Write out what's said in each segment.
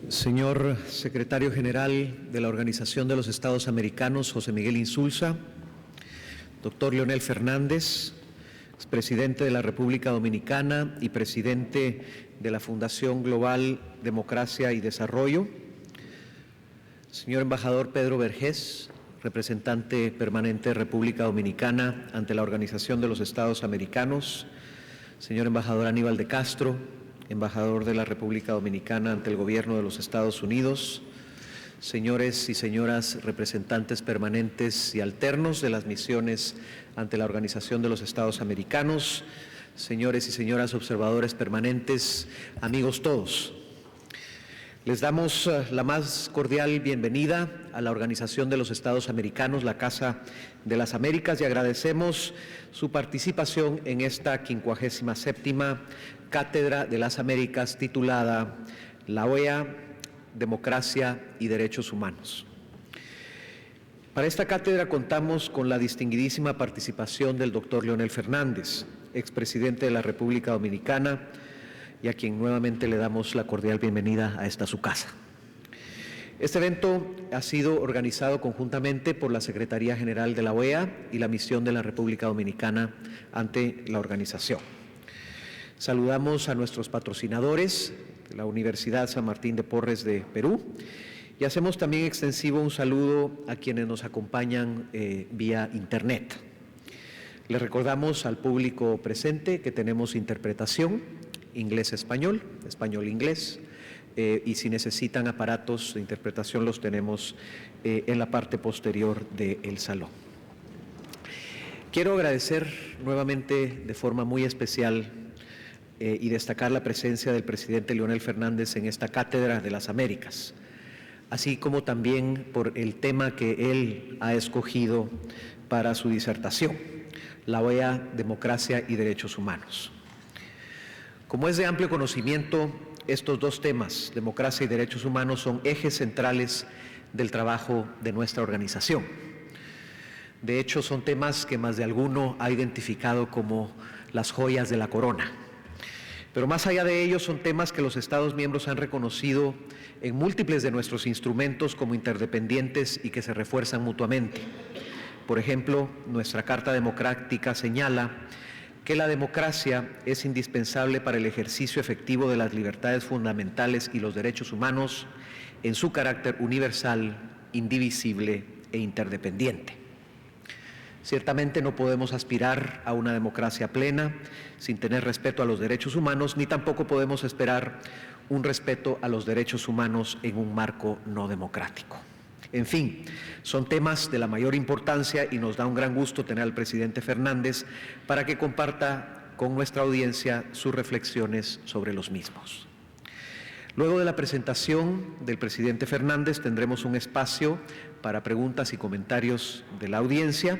Señor Secretario General de la Organización de los Estados Americanos, José Miguel Insulza, doctor Leonel Fernández, expresidente de la República Dominicana y presidente de la Fundación Global Democracia y Desarrollo, señor embajador Pedro Vergés, representante permanente de República Dominicana ante la Organización de los Estados Americanos, señor embajador Aníbal de Castro, embajador de la República Dominicana ante el Gobierno de los Estados Unidos, señores y señoras representantes permanentes y alternos de las misiones ante la Organización de los Estados Americanos, señores y señoras observadores permanentes, amigos todos. Les damos la más cordial bienvenida a la Organización de los Estados Americanos, la Casa de las Américas, y agradecemos su participación en esta 57ª Cátedra de las Américas titulada La OEA, Democracia y Derechos Humanos. Para esta cátedra contamos con la distinguidísima participación del doctor Leonel Fernández, expresidente de la República Dominicana, y a quien nuevamente le damos la cordial bienvenida a esta su casa. Este evento ha sido organizado conjuntamente por la Secretaría General de la OEA y la Misión de la República Dominicana ante la organización. Saludamos a nuestros patrocinadores, la Universidad San Martín de Porres de Perú, y hacemos también extensivo un saludo a quienes nos acompañan vía Internet. Les recordamos al público presente que tenemos interpretación inglés-español, español-inglés, y si necesitan aparatos de interpretación los tenemos en la parte posterior del salón. Quiero agradecer nuevamente de forma muy especial y destacar la presencia del presidente Leonel Fernández en esta Cátedra de las Américas, así como también por el tema que él ha escogido para su disertación, la OEA, Democracia y Derechos Humanos. Como es de amplio conocimiento, estos dos temas, democracia y derechos humanos, son ejes centrales del trabajo de nuestra organización. De hecho, son temas que más de alguno ha identificado como las joyas de la corona. Pero más allá de ello, son temas que los Estados miembros han reconocido en múltiples de nuestros instrumentos como interdependientes y que se refuerzan mutuamente. Por ejemplo, nuestra Carta Democrática señala que la democracia es indispensable para el ejercicio efectivo de las libertades fundamentales y los derechos humanos en su carácter universal, indivisible e interdependiente. Ciertamente no podemos aspirar a una democracia plena sin tener respeto a los derechos humanos, ni tampoco podemos esperar un respeto a los derechos humanos en un marco no democrático. En fin, son temas de la mayor importancia y nos da un gran gusto tener al presidente Fernández para que comparta con nuestra audiencia sus reflexiones sobre los mismos. Luego de la presentación del presidente Fernández tendremos un espacio para preguntas y comentarios de la audiencia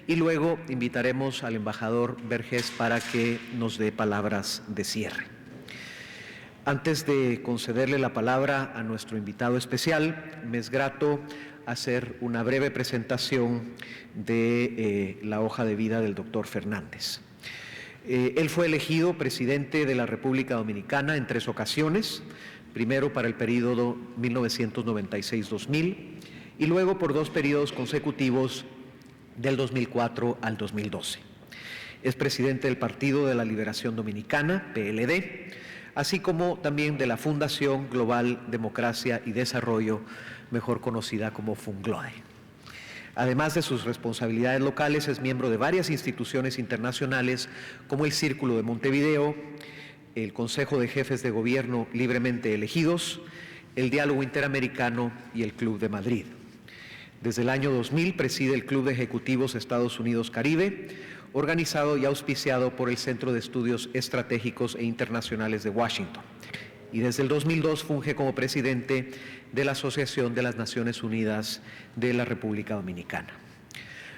y luego invitaremos al embajador Vergés para que nos dé palabras de cierre. Antes de concederle la palabra a nuestro invitado especial, me es grato hacer una breve presentación de la hoja de vida del doctor Fernández. Él fue elegido presidente de la República Dominicana en 3 ocasiones, primero para el período 1996-2000 y luego por 2 periodos consecutivos del 2004 al 2012. Es presidente del Partido de la Liberación Dominicana, PLD, así como también de la Fundación Global Democracia y Desarrollo, mejor conocida como FUNGLODE. Además de sus responsabilidades locales, es miembro de varias instituciones internacionales como el Círculo de Montevideo, el Consejo de Jefes de Gobierno libremente elegidos, el Diálogo Interamericano y el Club de Madrid. Desde el año 2000 preside el Club de Ejecutivos Estados Unidos-Caribe, organizado y auspiciado por el Centro de Estudios Estratégicos e Internacionales de Washington. Y desde el 2002 funge como presidente de la Asociación de las Naciones Unidas de la República Dominicana.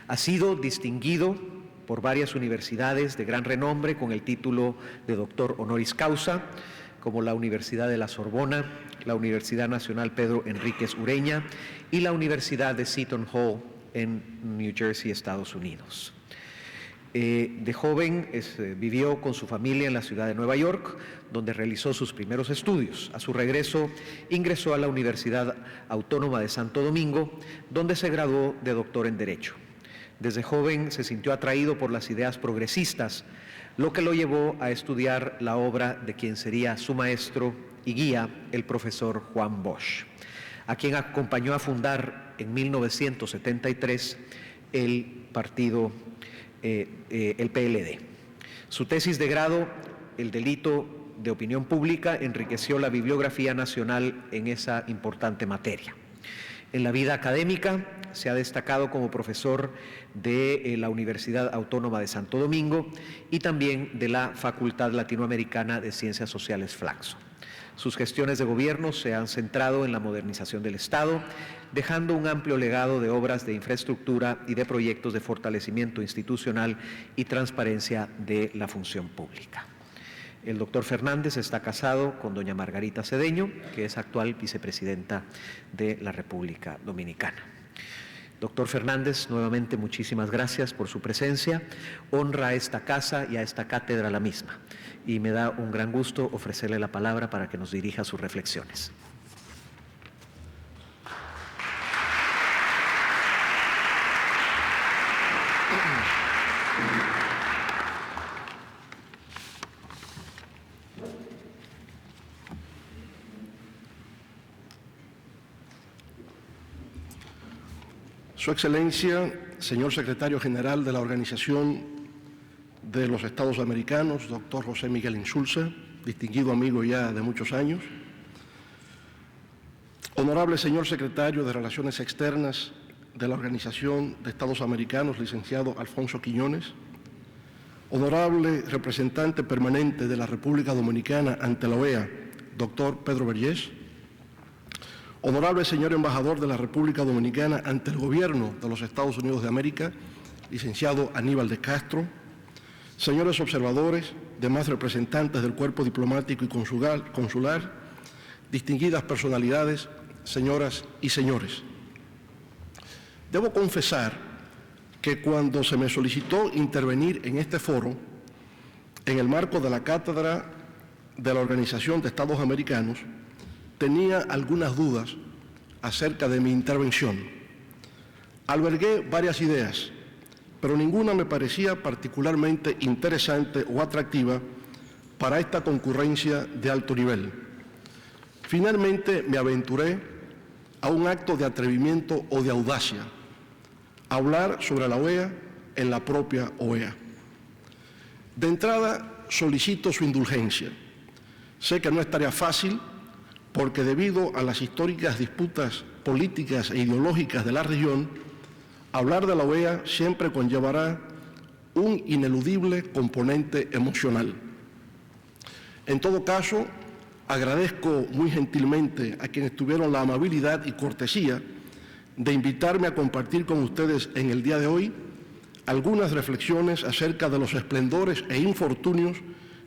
Ha sido distinguido por varias universidades de gran renombre con el título de doctor honoris causa, como la Universidad de la Sorbona, la Universidad Nacional Pedro Enríquez Ureña y la Universidad de Seton Hall en New Jersey, Estados Unidos. De joven vivió con su familia en la ciudad de Nueva York, donde realizó sus primeros estudios. A su regreso ingresó a la Universidad Autónoma de Santo Domingo, donde se graduó de doctor en Derecho. Desde joven se sintió atraído por las ideas progresistas, lo que lo llevó a estudiar la obra de quien sería su maestro y guía, el profesor Juan Bosch, a quien acompañó a fundar en 1973 el partido el PLD. Su tesis de grado, El delito de opinión pública, enriqueció la bibliografía nacional en esa importante materia. En la vida académica se ha destacado como profesor de la Universidad Autónoma de Santo Domingo y también de la Facultad Latinoamericana de Ciencias Sociales Flaxo. Sus gestiones de gobierno se han centrado en la modernización del Estado, dejando un amplio legado de obras de infraestructura y de proyectos de fortalecimiento institucional y transparencia de la función pública. El doctor Fernández está casado con doña Margarita Cedeño, que es actual vicepresidenta de la República Dominicana. Doctor Fernández, nuevamente muchísimas gracias por su presencia. Honra a esta casa y a esta cátedra la misma. Y me da un gran gusto ofrecerle la palabra para que nos dirija sus reflexiones. Su Excelencia, señor Secretario General de la Organización de los Estados Americanos, doctor José Miguel Insulza, distinguido amigo ya de muchos años. Honorable señor Secretario de Relaciones Externas de la Organización de Estados Americanos, licenciado Alfonso Quiñones. Honorable representante permanente de la República Dominicana ante la OEA, doctor Pedro Vergés. Honorable señor embajador de la República Dominicana ante el Gobierno de los Estados Unidos de América, licenciado Aníbal de Castro. Señores observadores, demás representantes del cuerpo diplomático y consular, distinguidas personalidades, señoras y señores. Debo confesar que cuando se me solicitó intervenir en este foro, en el marco de la Cátedra de la Organización de Estados Americanos, tenía algunas dudas acerca de mi intervención. Albergué varias ideas, pero ninguna me parecía particularmente interesante o atractiva para esta concurrencia de alto nivel. Finalmente me aventuré a un acto de atrevimiento o de audacia, hablar sobre la OEA en la propia OEA. De entrada, solicito su indulgencia. Sé que no es tarea fácil, porque debido a las históricas disputas políticas e ideológicas de la región, hablar de la OEA siempre conllevará un ineludible componente emocional. En todo caso, agradezco muy gentilmente a quienes tuvieron la amabilidad y cortesía de invitarme a compartir con ustedes en el día de hoy algunas reflexiones acerca de los esplendores e infortunios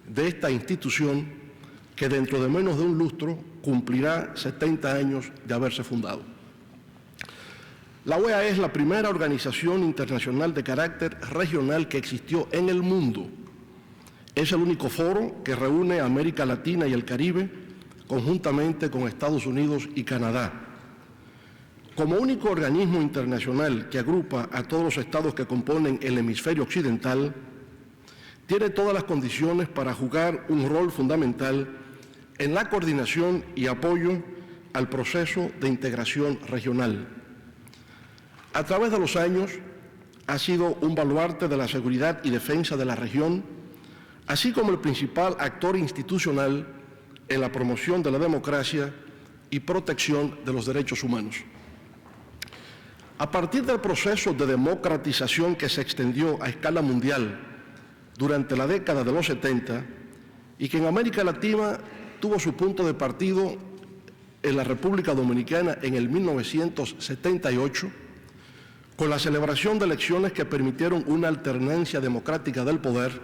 de esta institución que dentro de menos de un lustro cumplirá 70 años de haberse fundado. La OEA es la primera organización internacional de carácter regional que existió en el mundo. Es el único foro que reúne a América Latina y el Caribe conjuntamente con Estados Unidos y Canadá. Como único organismo internacional que agrupa a todos los estados que componen el hemisferio occidental, tiene todas las condiciones para jugar un rol fundamental en la coordinación y apoyo al proceso de integración regional. A través de los años, ha sido un baluarte de la seguridad y defensa de la región, así como el principal actor institucional en la promoción de la democracia y protección de los derechos humanos. A partir del proceso de democratización que se extendió a escala mundial durante la década de los 70 y que en América Latina tuvo su punto de partida en la República Dominicana en el 1978, con la celebración de elecciones que permitieron una alternancia democrática del poder,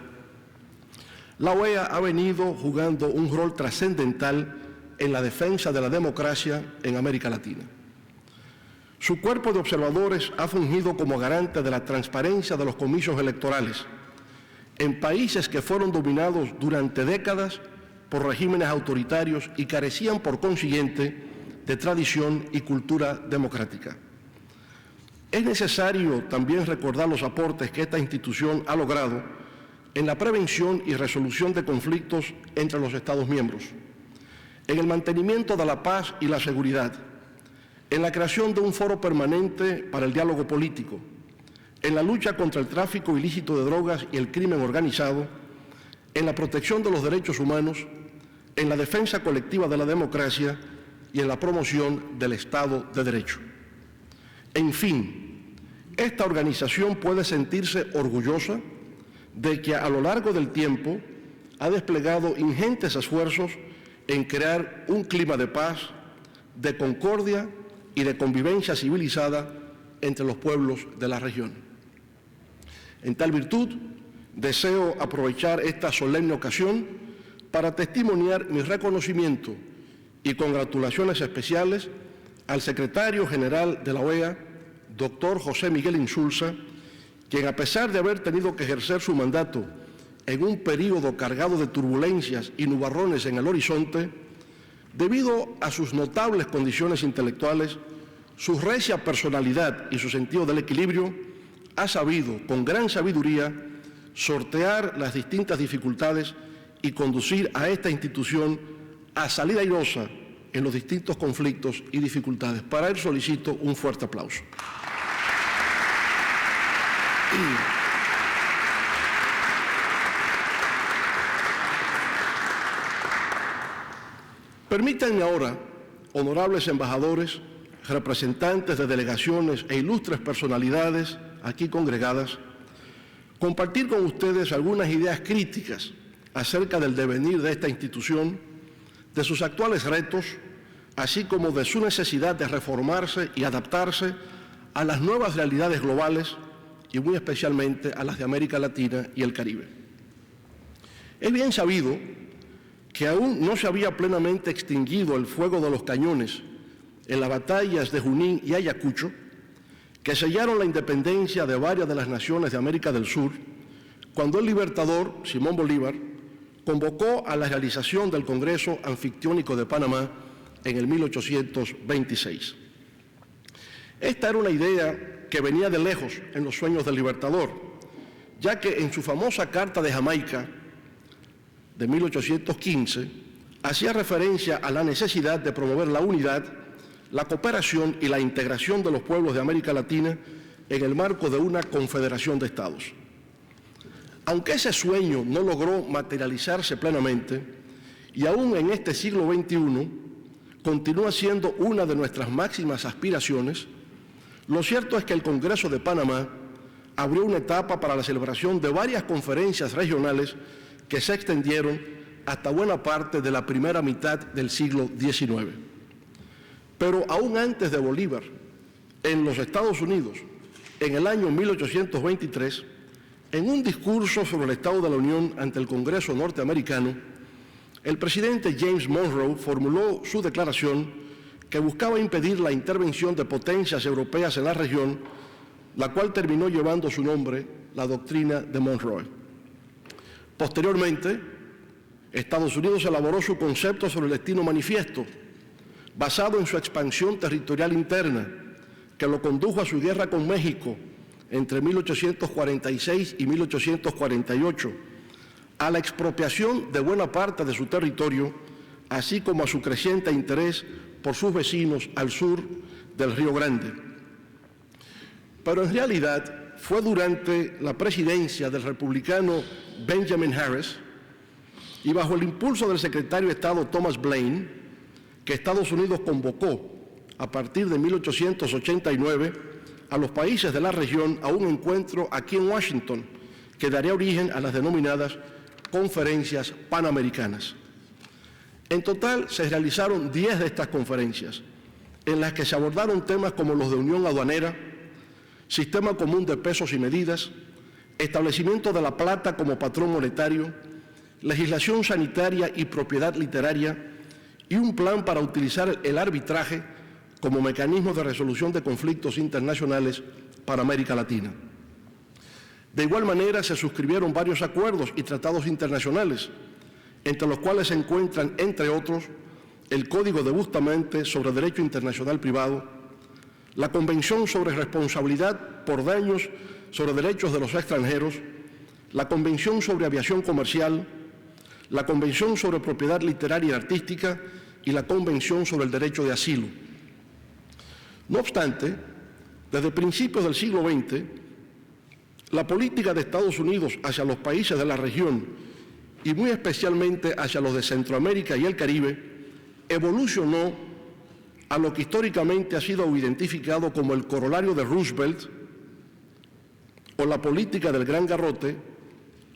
la OEA ha venido jugando un rol trascendental en la defensa de la democracia en América Latina. Su cuerpo de observadores ha fungido como garante de la transparencia de los comicios electorales, en países que fueron dominados durante décadas por regímenes autoritarios y carecían, por consiguiente, de tradición y cultura democrática. Es necesario también recordar los aportes que esta institución ha logrado en la prevención y resolución de conflictos entre los Estados miembros, en el mantenimiento de la paz y la seguridad, en la creación de un foro permanente para el diálogo político, en la lucha contra el tráfico ilícito de drogas y el crimen organizado, en la protección de los derechos humanos, en la defensa colectiva de la democracia y en la promoción del Estado de Derecho. En fin, esta organización puede sentirse orgullosa de que a lo largo del tiempo ha desplegado ingentes esfuerzos en crear un clima de paz, de concordia y de convivencia civilizada entre los pueblos de la región. En tal virtud, deseo aprovechar esta solemne ocasión para testimoniar mi reconocimiento y congratulaciones especiales al secretario general de la OEA, doctor José Miguel Insulza, quien, a pesar de haber tenido que ejercer su mandato en un período cargado de turbulencias y nubarrones en el horizonte, debido a sus notables condiciones intelectuales, su recia personalidad y su sentido del equilibrio, ha sabido, con gran sabiduría, sortear las distintas dificultades y conducir a esta institución a salir airosa en los distintos conflictos y dificultades. Para él solicito un fuerte aplauso. Permítanme ahora, honorables embajadores, representantes de delegaciones e ilustres personalidades aquí congregadas, compartir con ustedes algunas ideas críticas acerca del devenir de esta institución, de sus actuales retos, así como de su necesidad de reformarse y adaptarse a las nuevas realidades globales y muy especialmente a las de América Latina y el Caribe. Es bien sabido que aún no se había plenamente extinguido el fuego de los cañones en las batallas de Junín y Ayacucho, que sellaron la independencia de varias de las naciones de América del Sur, cuando el libertador Simón Bolívar convocó a la realización del Congreso Anfictiónico de Panamá en el 1826. Esta era una idea que venía de lejos en los sueños del libertador, ya que en su famosa Carta de Jamaica de 1815 hacía referencia a la necesidad de promover la unidad, la cooperación y la integración de los pueblos de América Latina en el marco de una confederación de estados. Aunque ese sueño no logró materializarse plenamente, y aún en este siglo XXI continúa siendo una de nuestras máximas aspiraciones, lo cierto es que el Congreso de Panamá abrió una etapa para la celebración de varias conferencias regionales que se extendieron hasta buena parte de la primera mitad del siglo XIX. Pero aún antes de Bolívar, en los Estados Unidos, en el año 1823, en un discurso sobre el Estado de la Unión ante el Congreso norteamericano, el presidente James Monroe formuló su declaración que buscaba impedir la intervención de potencias europeas en la región, la cual terminó llevando su nombre, la doctrina de Monroe. Posteriormente, Estados Unidos elaboró su concepto sobre el destino manifiesto, basado en su expansión territorial interna, que lo condujo a su guerra con México entre 1846 y 1848, a la expropiación de buena parte de su territorio, así como a su creciente interés por sus vecinos al sur del Río Grande. Pero en realidad fue durante la presidencia del republicano Benjamin Harris y bajo el impulso del secretario de Estado Thomas Blaine que Estados Unidos convocó a partir de 1889 a los países de la región a un encuentro aquí en Washington que daría origen a las denominadas conferencias panamericanas. En total se realizaron 10 de estas conferencias, en las que se abordaron temas como los de unión aduanera, sistema común de pesos y medidas, establecimiento de la plata como patrón monetario, legislación sanitaria y propiedad literaria, y un plan para utilizar el arbitraje como mecanismo de resolución de conflictos internacionales para América Latina. De igual manera, se suscribieron varios acuerdos y tratados internacionales, entre los cuales se encuentran, entre otros, el Código de Bustamante sobre Derecho Internacional Privado, la Convención sobre Responsabilidad por Daños sobre Derechos de los Extranjeros, la Convención sobre Aviación Comercial, la Convención sobre Propiedad Literaria y Artística y la Convención sobre el Derecho de Asilo. No obstante, desde principios del siglo XX, la política de Estados Unidos hacia los países de la región y muy especialmente hacia los de Centroamérica y el Caribe evolucionó a lo que históricamente ha sido identificado como el corolario de Roosevelt o la política del Gran Garrote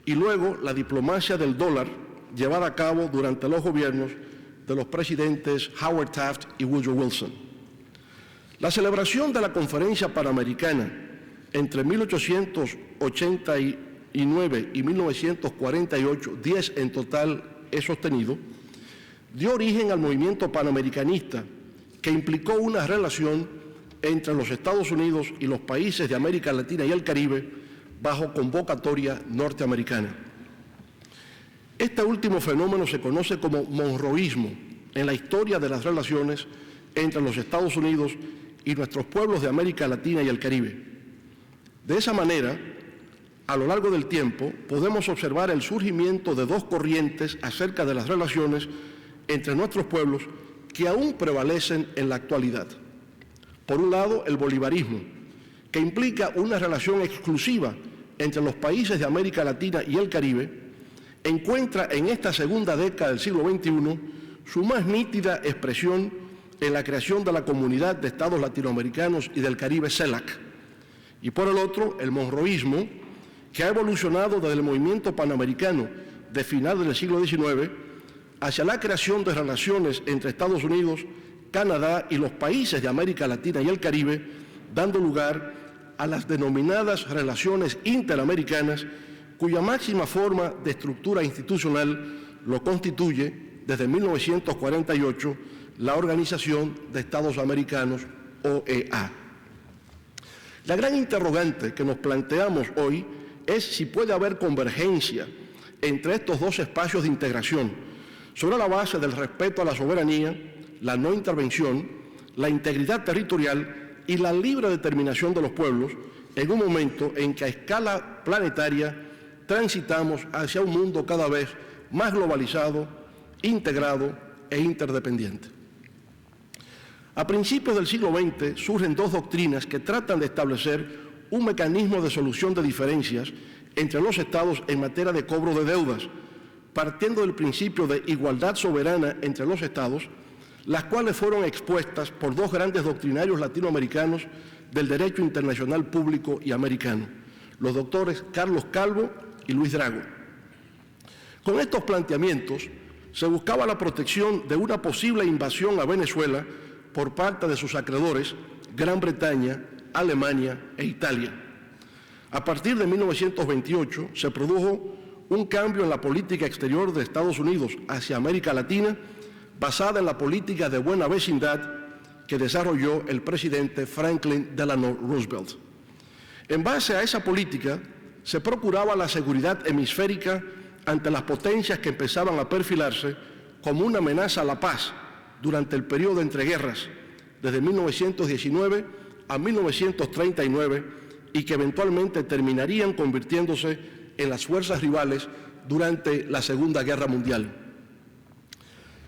y luego la diplomacia del dólar llevada a cabo durante los gobiernos de los presidentes Howard Taft y Woodrow Wilson. La celebración de la Conferencia Panamericana entre 1889 y 1948, 10 en total he sostenido, dio origen al movimiento panamericanista que implicó una relación entre los Estados Unidos y los países de América Latina y el Caribe bajo convocatoria norteamericana. Este último fenómeno se conoce como monroísmo en la historia de las relaciones entre los Estados Unidos y nuestros pueblos de América Latina y el Caribe. De esa manera, a lo largo del tiempo, podemos observar el surgimiento de dos corrientes acerca de las relaciones entre nuestros pueblos que aún prevalecen en la actualidad. Por un lado, el bolivarismo, que implica una relación exclusiva entre los países de América Latina y el Caribe, encuentra en esta segunda década del siglo XXI su más nítida expresión en la creación de la Comunidad de Estados Latinoamericanos y del Caribe, CELAC. Y por el otro, el monroísmo, que ha evolucionado desde el movimiento panamericano de finales del siglo XIX hacia la creación de relaciones entre Estados Unidos, Canadá y los países de América Latina y el Caribe, dando lugar a las denominadas relaciones interamericanas, cuya máxima forma de estructura institucional lo constituye desde 1948 la Organización de Estados Americanos, OEA. La gran interrogante que nos planteamos hoy es si puede haber convergencia entre estos dos espacios de integración sobre la base del respeto a la soberanía, la no intervención, la integridad territorial y la libre determinación de los pueblos en un momento en que a escala planetaria transitamos hacia un mundo cada vez más globalizado, integrado e interdependiente. A principios del siglo XX surgen dos doctrinas que tratan de establecer un mecanismo de solución de diferencias entre los estados en materia de cobro de deudas, partiendo del principio de igualdad soberana entre los estados, las cuales fueron expuestas por dos grandes doctrinarios latinoamericanos del derecho internacional público y americano, los doctores Carlos Calvo y Luis Drago. Con estos planteamientos se buscaba la protección de una posible invasión a Venezuela por parte de sus acreedores, Gran Bretaña, Alemania e Italia. A partir de 1928 se produjo un cambio en la política exterior de Estados Unidos hacia América Latina, basada en la política de buena vecindad que desarrolló el presidente Franklin Delano Roosevelt. En base a esa política, se procuraba la seguridad hemisférica ante las potencias que empezaban a perfilarse como una amenaza a la paz durante el periodo de entreguerras, desde 1919 a 1939, y que eventualmente terminarían convirtiéndose en las fuerzas rivales durante la Segunda Guerra Mundial.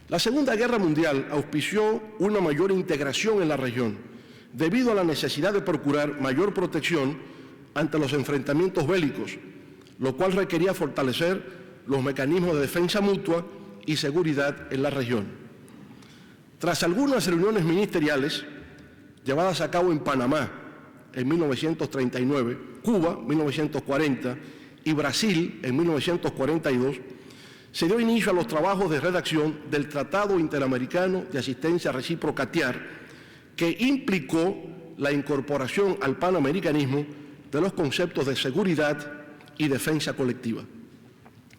La Segunda Guerra Mundial auspició una mayor integración en la región, debido a la necesidad de procurar mayor protección ante los enfrentamientos bélicos, lo cual requería fortalecer los mecanismos de defensa mutua y seguridad en la región. Tras algunas reuniones ministeriales llevadas a cabo en Panamá en 1939, Cuba en 1940 y Brasil en 1942, se dio inicio a los trabajos de redacción del Tratado Interamericano de Asistencia Recíproca TIAR, que implicó la incorporación al panamericanismo de los conceptos de seguridad y defensa colectiva.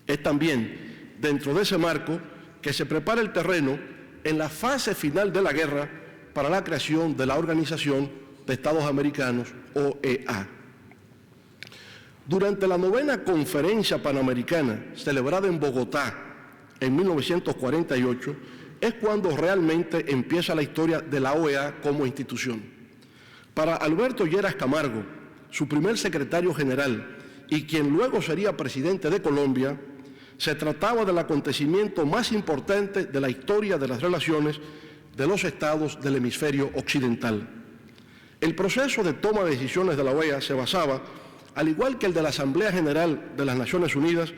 Es también dentro de ese marco que se prepara el terreno en la fase final de la guerra para la creación de la Organización de Estados Americanos, OEA. Durante la 9ª Conferencia Panamericana, celebrada en Bogotá en 1948, es cuando realmente empieza la historia de la OEA como institución. Para Alberto Lleras Camargo, su primer secretario general y quien luego sería presidente de Colombia, se trataba del acontecimiento más importante de la historia de las relaciones de los estados del hemisferio occidental. El proceso de toma de decisiones de la OEA se basaba, al igual que el de la Asamblea General de las Naciones Unidas,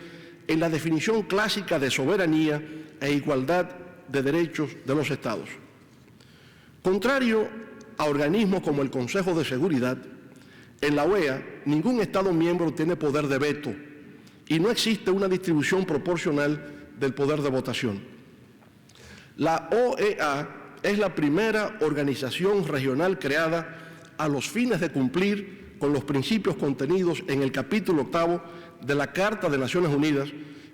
en la definición clásica de soberanía e igualdad de derechos de los estados. Contrario a organismos como el Consejo de Seguridad, en la OEA ningún estado miembro tiene poder de veto y no existe una distribución proporcional del poder de votación. La OEA es la primera organización regional creada a los fines de cumplir con los principios contenidos en el capítulo 8 de la Carta de Naciones Unidas,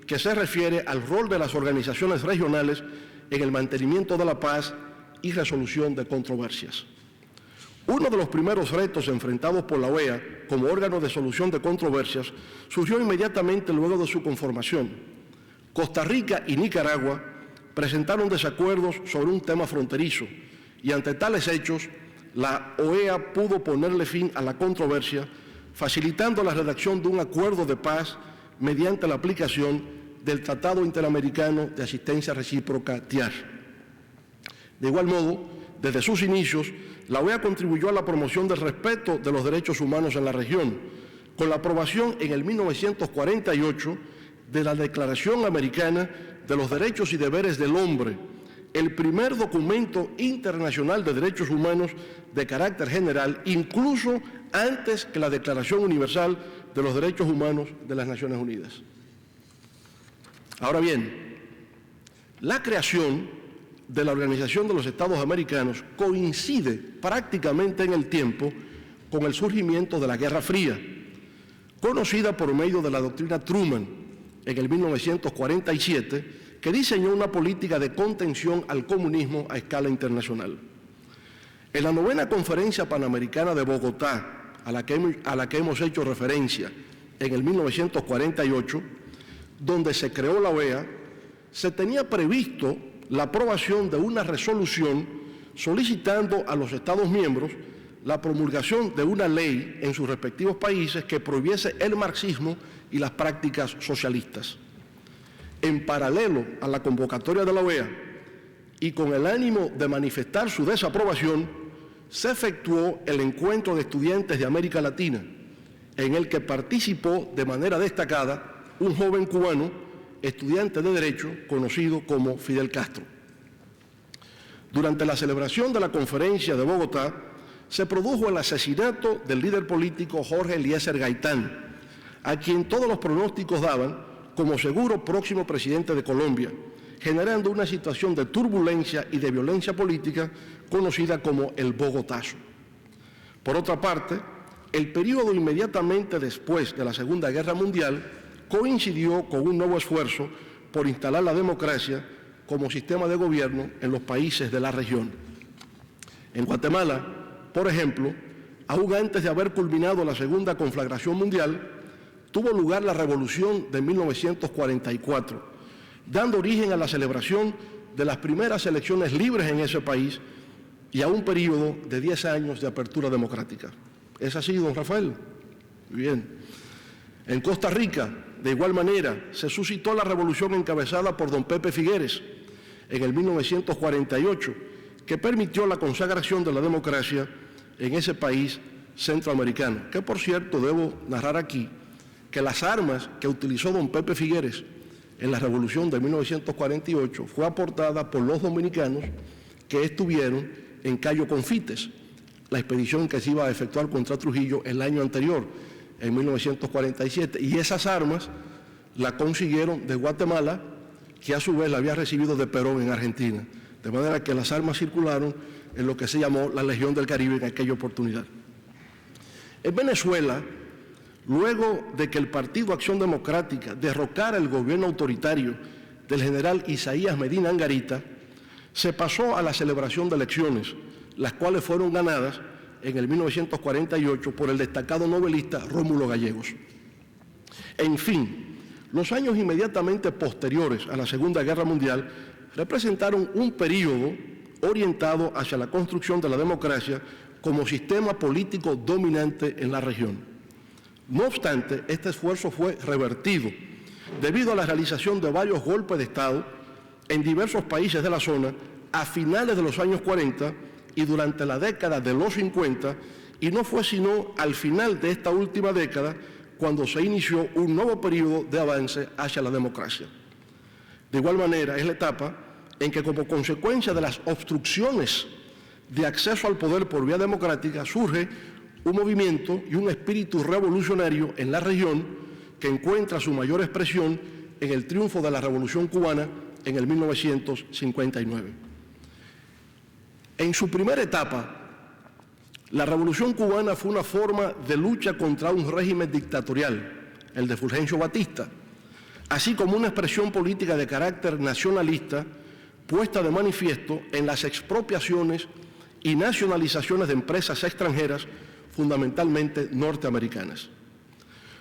que se refiere al rol de las organizaciones regionales en el mantenimiento de la paz y resolución de controversias. Uno de los primeros retos enfrentados por la OEA como órgano de solución de controversias surgió inmediatamente luego de su conformación. Costa Rica y Nicaragua presentaron desacuerdos sobre un tema fronterizo y ante tales hechos, la OEA pudo ponerle fin a la controversia, facilitando la redacción de un acuerdo de paz mediante la aplicación del Tratado Interamericano de Asistencia Recíproca, TIAR. De igual modo, desde sus inicios, la OEA contribuyó a la promoción del respeto de los derechos humanos en la región, con la aprobación en el 1948 de la Declaración Americana de los Derechos y Deberes del Hombre, el primer documento internacional de derechos humanos de carácter general, incluso antes que la Declaración Universal de los Derechos Humanos de las Naciones Unidas. Ahora bien, la creación de la Organización de los Estados Americanos coincide prácticamente en el tiempo con el surgimiento de la Guerra Fría, conocida por medio de la doctrina Truman en el 1947, que diseñó una política de contención al comunismo a escala internacional. En la 9ª Conferencia Panamericana de Bogotá, a la que hemos hecho referencia en el 1948, donde se creó la OEA, se tenía previsto la aprobación de una resolución solicitando a los Estados miembros la promulgación de una ley en sus respectivos países que prohibiese el marxismo y las prácticas socialistas. En paralelo a la convocatoria de la OEA y con el ánimo de manifestar su desaprobación, se efectuó el Encuentro de Estudiantes de América Latina, en el que participó de manera destacada un joven cubano, estudiante de Derecho, conocido como Fidel Castro. Durante la celebración de la conferencia de Bogotá, se produjo el asesinato del líder político Jorge Eliezer Gaitán, a quien todos los pronósticos daban como seguro próximo presidente de Colombia, generando una situación de turbulencia y de violencia política conocida como el Bogotazo. Por otra parte, el periodo inmediatamente después de la Segunda Guerra Mundial coincidió con un nuevo esfuerzo por instalar la democracia como sistema de gobierno en los países de la región. En Guatemala, por ejemplo, aún antes de haber culminado la Segunda Conflagración Mundial, tuvo lugar la Revolución de 1944, dando origen a la celebración de las primeras elecciones libres en ese país y a un periodo de 10 años de apertura democrática. ¿Es así, don Rafael? Muy bien. En Costa Rica, de igual manera, se suscitó la revolución encabezada por don Pepe Figueres en el 1948, que permitió la consagración de la democracia en ese país centroamericano, que por cierto debo narrar aquí que las armas que utilizó don Pepe Figueres en la revolución de 1948 fue aportada por los dominicanos que estuvieron en Cayo Confites, la expedición que se iba a efectuar contra Trujillo el año anterior, en 1947, y esas armas las consiguieron de Guatemala, que a su vez la había recibido de Perón en Argentina, de manera que las armas circularon en lo que se llamó la Legión del Caribe en aquella oportunidad. En Venezuela, luego de que el Partido Acción Democrática derrocara el gobierno autoritario del general Isaías Medina Angarita, se pasó a la celebración de elecciones, las cuales fueron ganadas en el 1948 por el destacado novelista Rómulo Gallegos. En fin, los años inmediatamente posteriores a la Segunda Guerra Mundial representaron un período orientado hacia la construcción de la democracia como sistema político dominante en la región. No obstante, este esfuerzo fue revertido debido a la realización de varios golpes de Estado en diversos países de la zona a finales de los años 40 y durante la década de los 50, y no fue sino al final de esta última década cuando se inició un nuevo periodo de avance hacia la democracia. De igual manera, es la etapa en que, como consecuencia de las obstrucciones de acceso al poder por vía democrática, surge un movimiento y un espíritu revolucionario en la región que encuentra su mayor expresión en el triunfo de la Revolución Cubana en el 1959. En su primera etapa, la Revolución Cubana fue una forma de lucha contra un régimen dictatorial, el de Fulgencio Batista, así como una expresión política de carácter nacionalista puesta de manifiesto en las expropiaciones y nacionalizaciones de empresas extranjeras, fundamentalmente norteamericanas.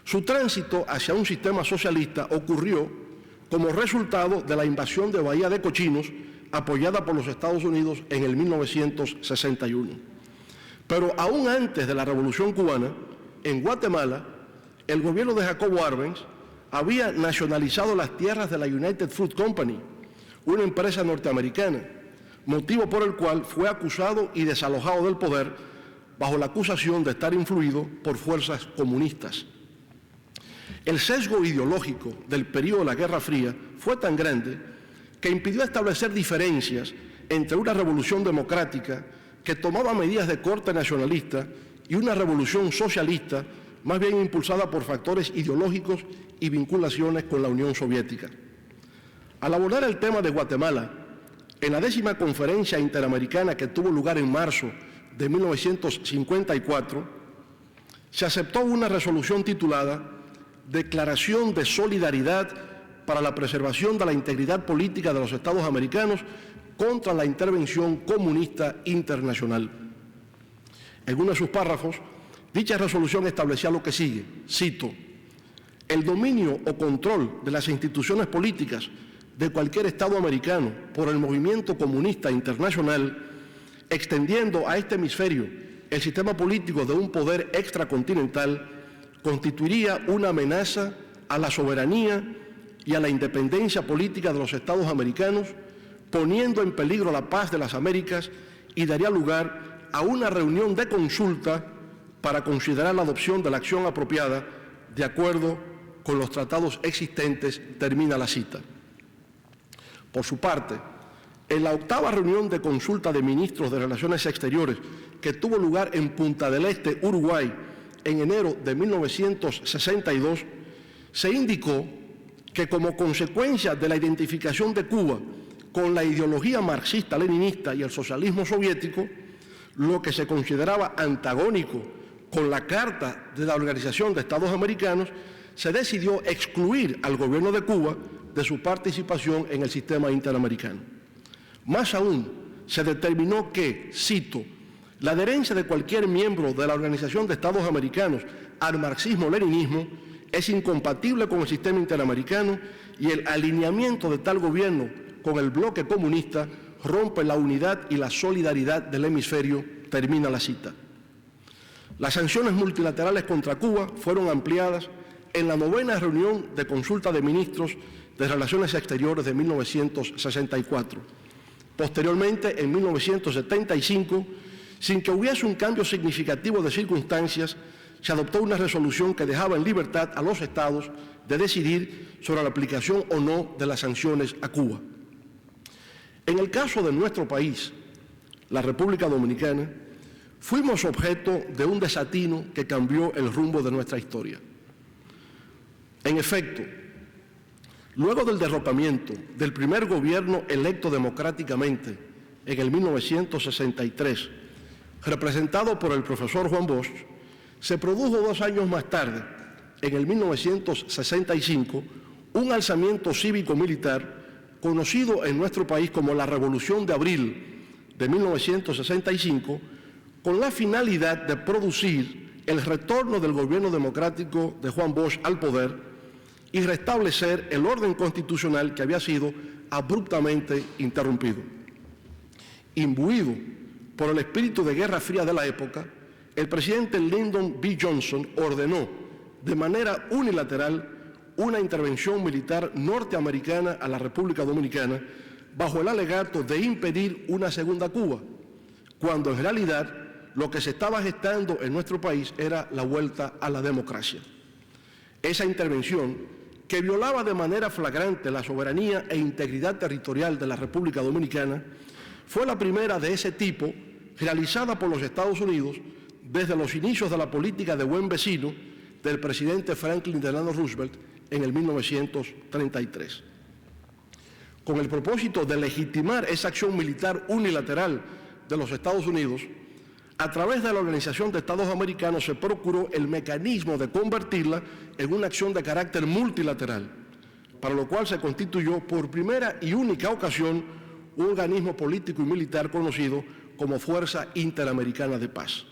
Su tránsito hacia un sistema socialista ocurrió como resultado de la invasión de Bahía de Cochinos, apoyada por los Estados Unidos en el 1961. Pero aún antes de la Revolución Cubana, en Guatemala, el gobierno de Jacobo Arbenz había nacionalizado las tierras de la United Fruit Company, una empresa norteamericana, motivo por el cual fue acusado y desalojado del poder bajo la acusación de estar influido por fuerzas comunistas. El sesgo ideológico del periodo de la Guerra Fría fue tan grande que impidió establecer diferencias entre una revolución democrática que tomaba medidas de corte nacionalista y una revolución socialista más bien impulsada por factores ideológicos y vinculaciones con la Unión Soviética. Al abordar el tema de Guatemala, en la 10ª Conferencia Interamericana que tuvo lugar en marzo de 1954, se aceptó una resolución titulada Declaración de Solidaridad para la preservación de la integridad política de los Estados americanos contra la intervención comunista internacional. En uno de sus párrafos, dicha resolución establecía lo que sigue, cito: el dominio o control de las instituciones políticas de cualquier Estado americano por el movimiento comunista internacional, extendiendo a este hemisferio el sistema político de un poder extracontinental, constituiría una amenaza a la soberanía y a la independencia política de los Estados americanos, poniendo en peligro la paz de las Américas, y daría lugar a una reunión de consulta para considerar la adopción de la acción apropiada de acuerdo con los tratados existentes, termina la cita. Por su parte, en la 8ª reunión de consulta de ministros de Relaciones Exteriores que tuvo lugar en Punta del Este, Uruguay, en enero de 1962, se indicó que como consecuencia de la identificación de Cuba con la ideología marxista-leninista y el socialismo soviético, lo que se consideraba antagónico con la Carta de la Organización de Estados Americanos, se decidió excluir al gobierno de Cuba de su participación en el sistema interamericano. Más aún, se determinó que, cito, la adherencia de cualquier miembro de la Organización de Estados Americanos al marxismo-leninismo es incompatible con el sistema interamericano y el alineamiento de tal gobierno con el bloque comunista rompe la unidad y la solidaridad del hemisferio, termina la cita. Las sanciones multilaterales contra Cuba fueron ampliadas en la 9ª reunión de consulta de ministros de Relaciones Exteriores de 1964. Posteriormente, en 1975, sin que hubiese un cambio significativo de circunstancias, se adoptó una resolución que dejaba en libertad a los estados de decidir sobre la aplicación o no de las sanciones a Cuba. En el caso de nuestro país, la República Dominicana, fuimos objeto de un desatino que cambió el rumbo de nuestra historia. En efecto, luego del derrocamiento del primer gobierno electo democráticamente en el 1963, representado por el profesor Juan Bosch, se produjo 2 años más tarde, en el 1965, un alzamiento cívico-militar conocido en nuestro país como la Revolución de Abril de 1965, con la finalidad de producir el retorno del gobierno democrático de Juan Bosch al poder y restablecer el orden constitucional que había sido abruptamente interrumpido. Imbuido por el espíritu de Guerra Fría de la época, el presidente Lyndon B. Johnson ordenó de manera unilateral una intervención militar norteamericana a la República Dominicana bajo el alegato de impedir una segunda Cuba, cuando en realidad lo que se estaba gestando en nuestro país era la vuelta a la democracia. Esa intervención, que violaba de manera flagrante la soberanía e integridad territorial de la República Dominicana, fue la primera de ese tipo realizada por los Estados Unidos desde los inicios de la política de buen vecino del presidente Franklin Delano Roosevelt en el 1933. Con el propósito de legitimar esa acción militar unilateral de los Estados Unidos, a través de la Organización de Estados Americanos se procuró el mecanismo de convertirla en una acción de carácter multilateral, para lo cual se constituyó por primera y única ocasión un organismo político y militar conocido como Fuerza Interamericana de Paz.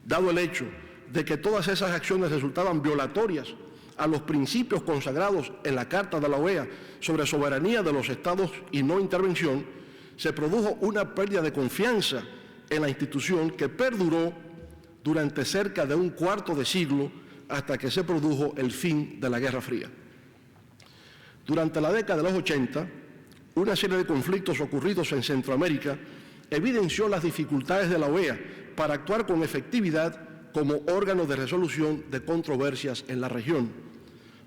Dado el hecho de que todas esas acciones resultaban violatorias a los principios consagrados en la Carta de la OEA sobre soberanía de los estados y no intervención, se produjo una pérdida de confianza en la institución que perduró durante cerca de un cuarto de siglo hasta que se produjo el fin de la Guerra Fría. Durante la década de los 80, una serie de conflictos ocurridos en Centroamérica evidenció las dificultades de la OEA para actuar con efectividad como órgano de resolución de controversias en la región.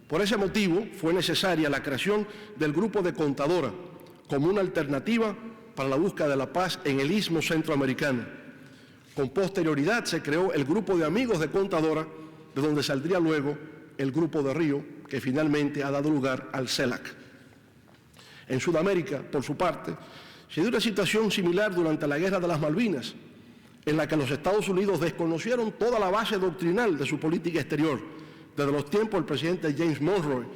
Por ese motivo, fue necesaria la creación del Grupo de Contadora como una alternativa para la búsqueda de la paz en el Istmo Centroamericano. Con posterioridad se creó el Grupo de Amigos de Contadora, de donde saldría luego el Grupo de Río, que finalmente ha dado lugar al CELAC. En Sudamérica, por su parte, se dio una situación similar durante la Guerra de las Malvinas, en la que los Estados Unidos desconocieron toda la base doctrinal de su política exterior, desde los tiempos del presidente James Monroe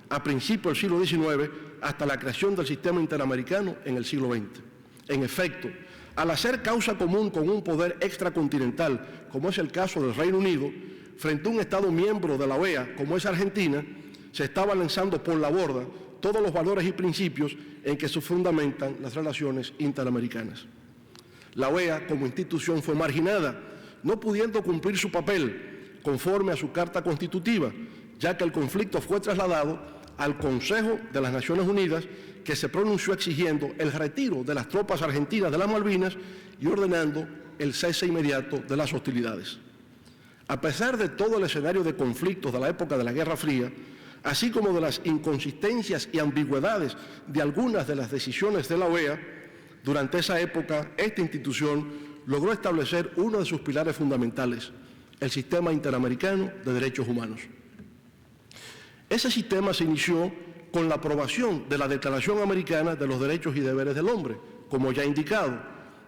a principios del siglo XIX hasta la creación del sistema interamericano en el siglo XX. En efecto, al hacer causa común con un poder extracontinental, como es el caso del Reino Unido, frente a un Estado miembro de la OEA, como es Argentina, se estaba lanzando por la borda todos los valores y principios en que se fundamentan las relaciones interamericanas. La OEA como institución fue marginada, no pudiendo cumplir su papel conforme a su Carta Constitutiva, ya que el conflicto fue trasladado al Consejo de las Naciones Unidas, que se pronunció exigiendo el retiro de las tropas argentinas de las Malvinas y ordenando el cese inmediato de las hostilidades. A pesar de todo el escenario de conflictos de la época de la Guerra Fría, así como de las inconsistencias y ambigüedades de algunas de las decisiones de la OEA, durante esa época esta institución logró establecer uno de sus pilares fundamentales, el Sistema Interamericano de Derechos Humanos. Ese sistema se inició con la aprobación de la Declaración Americana de los Derechos y Deberes del Hombre, como ya indicado,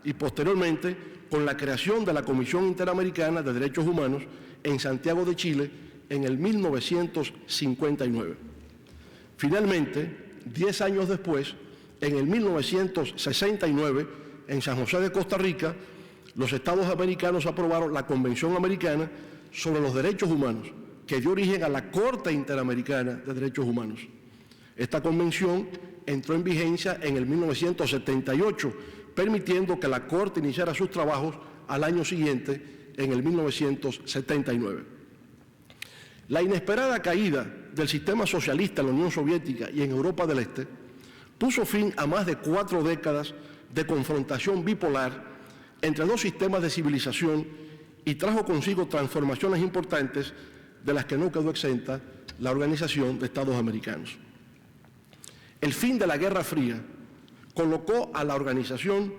y posteriormente con la creación de la Comisión Interamericana de Derechos Humanos en Santiago de Chile en el 1959. Finalmente, 10 años después, en el 1969, en San José de Costa Rica, los Estados americanos aprobaron la Convención Americana sobre los Derechos Humanos, que dio origen a la Corte Interamericana de Derechos Humanos. Esta convención entró en vigencia en el 1978, permitiendo que la Corte iniciara sus trabajos al año siguiente, en el 1979. La inesperada caída del sistema socialista en la Unión Soviética y en Europa del Este puso fin a más de 4 décadas de confrontación bipolar entre dos sistemas de civilización y trajo consigo transformaciones importantes de las que no quedó exenta la Organización de Estados Americanos. El fin de la Guerra Fría colocó a la organización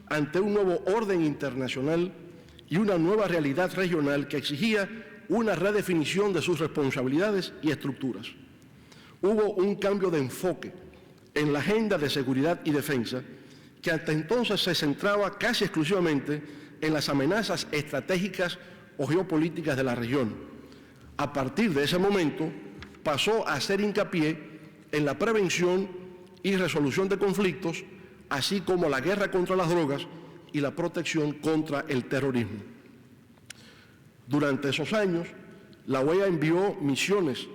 ante un nuevo orden internacional y una nueva realidad regional que exigía una redefinición de sus responsabilidades y estructuras. Hubo un cambio de enfoque en la agenda de seguridad y defensa que hasta entonces se centraba casi exclusivamente en las amenazas estratégicas o geopolíticas de la región. A partir de ese momento pasó a hacer hincapié en la prevención y resolución de conflictos, así como la guerra contra las drogas y la protección contra el terrorismo. Durante esos años, la OEA envió misiones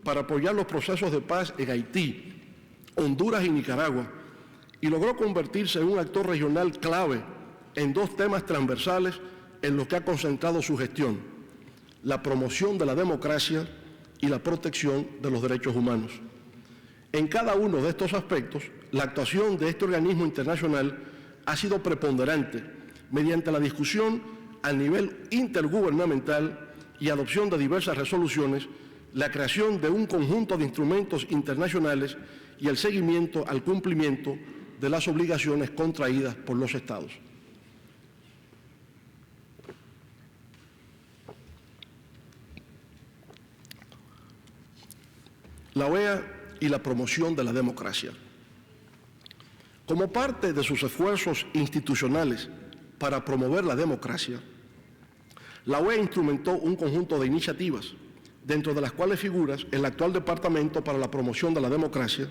para apoyar los procesos de paz en Haití, Honduras y Nicaragua, y logró convertirse en un actor regional clave en dos temas transversales en los que ha concentrado su gestión: la promoción de la democracia y la protección de los derechos humanos. En cada uno de estos aspectos, la actuación de este organismo internacional ha sido preponderante mediante la discusión a nivel intergubernamental y adopción de diversas resoluciones, la creación de un conjunto de instrumentos internacionales y el seguimiento al cumplimiento de las obligaciones contraídas por los Estados. La OEA y la promoción de la democracia. Como parte de sus esfuerzos institucionales para promover la democracia, la OEA instrumentó un conjunto de iniciativas, dentro de las cuales figura el actual Departamento para la Promoción de la Democracia,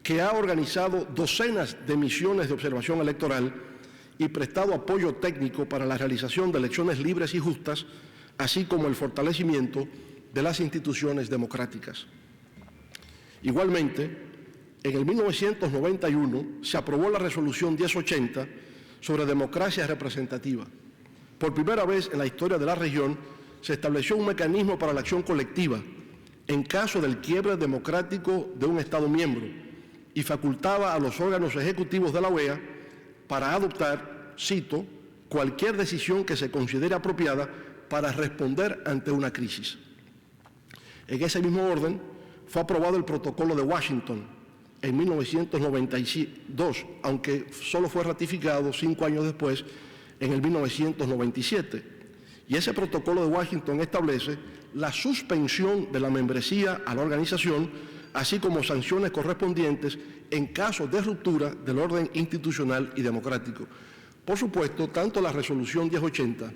que ha organizado docenas de misiones de observación electoral y prestado apoyo técnico para la realización de elecciones libres y justas, así como el fortalecimiento de las instituciones democráticas. Igualmente, en el 1991 se aprobó la Resolución 1080 sobre democracia representativa. Por primera vez en la historia de la región se estableció un mecanismo para la acción colectiva en caso del quiebre democrático de un Estado miembro y facultaba a los órganos ejecutivos de la OEA para adoptar, cito, cualquier decisión que se considere apropiada para responder ante una crisis. En ese mismo orden, fue aprobado el Protocolo de Washington en 1992, aunque solo fue ratificado 5 años después, en el 1997. Y ese Protocolo de Washington establece la suspensión de la membresía a la organización, así como sanciones correspondientes en caso de ruptura del orden institucional y democrático. Por supuesto, tanto la Resolución 1080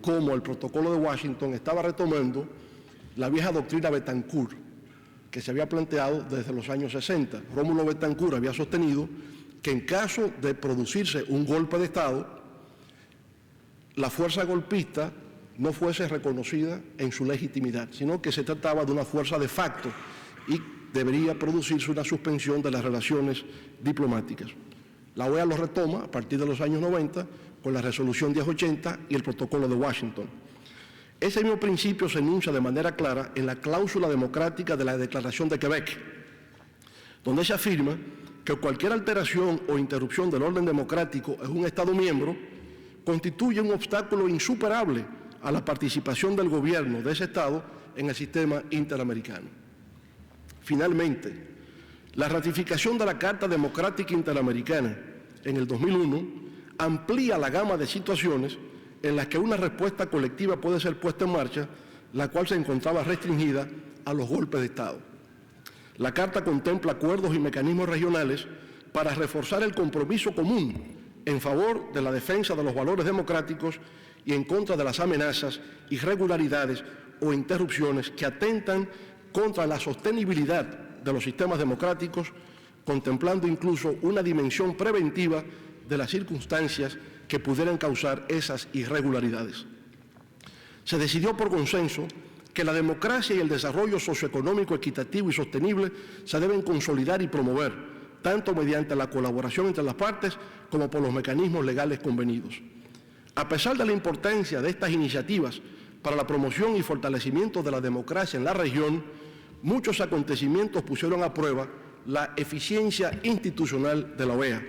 como el Protocolo de Washington estaba retomando la vieja doctrina Betancourt, que se había planteado desde los años 60. Rómulo Betancourt había sostenido que en caso de producirse un golpe de Estado, la fuerza golpista no fuese reconocida en su legitimidad, sino que se trataba de una fuerza de facto y debería producirse una suspensión de las relaciones diplomáticas. La OEA lo retoma a partir de los años 90 con la Resolución 1080 y el Protocolo de Washington. Ese mismo principio se enuncia de manera clara en la cláusula democrática de la Declaración de Quebec, donde se afirma que cualquier alteración o interrupción del orden democrático en un Estado miembro constituye un obstáculo insuperable a la participación del gobierno de ese Estado en el sistema interamericano. Finalmente, la ratificación de la Carta Democrática Interamericana en el 2001 amplía la gama de situaciones en las que una respuesta colectiva puede ser puesta en marcha, la cual se encontraba restringida a los golpes de Estado. La Carta contempla acuerdos y mecanismos regionales para reforzar el compromiso común en favor de la defensa de los valores democráticos y en contra de las amenazas, irregularidades o interrupciones que atentan contra la sostenibilidad de los sistemas democráticos, contemplando incluso una dimensión preventiva de las circunstancias que pudieran causar esas irregularidades. Se decidió por consenso que la democracia y el desarrollo socioeconómico equitativo y sostenible se deben consolidar y promover, tanto mediante la colaboración entre las partes como por los mecanismos legales convenidos. A pesar de la importancia de estas iniciativas para la promoción y fortalecimiento de la democracia en la región, muchos acontecimientos pusieron a prueba la eficiencia institucional de la OEA.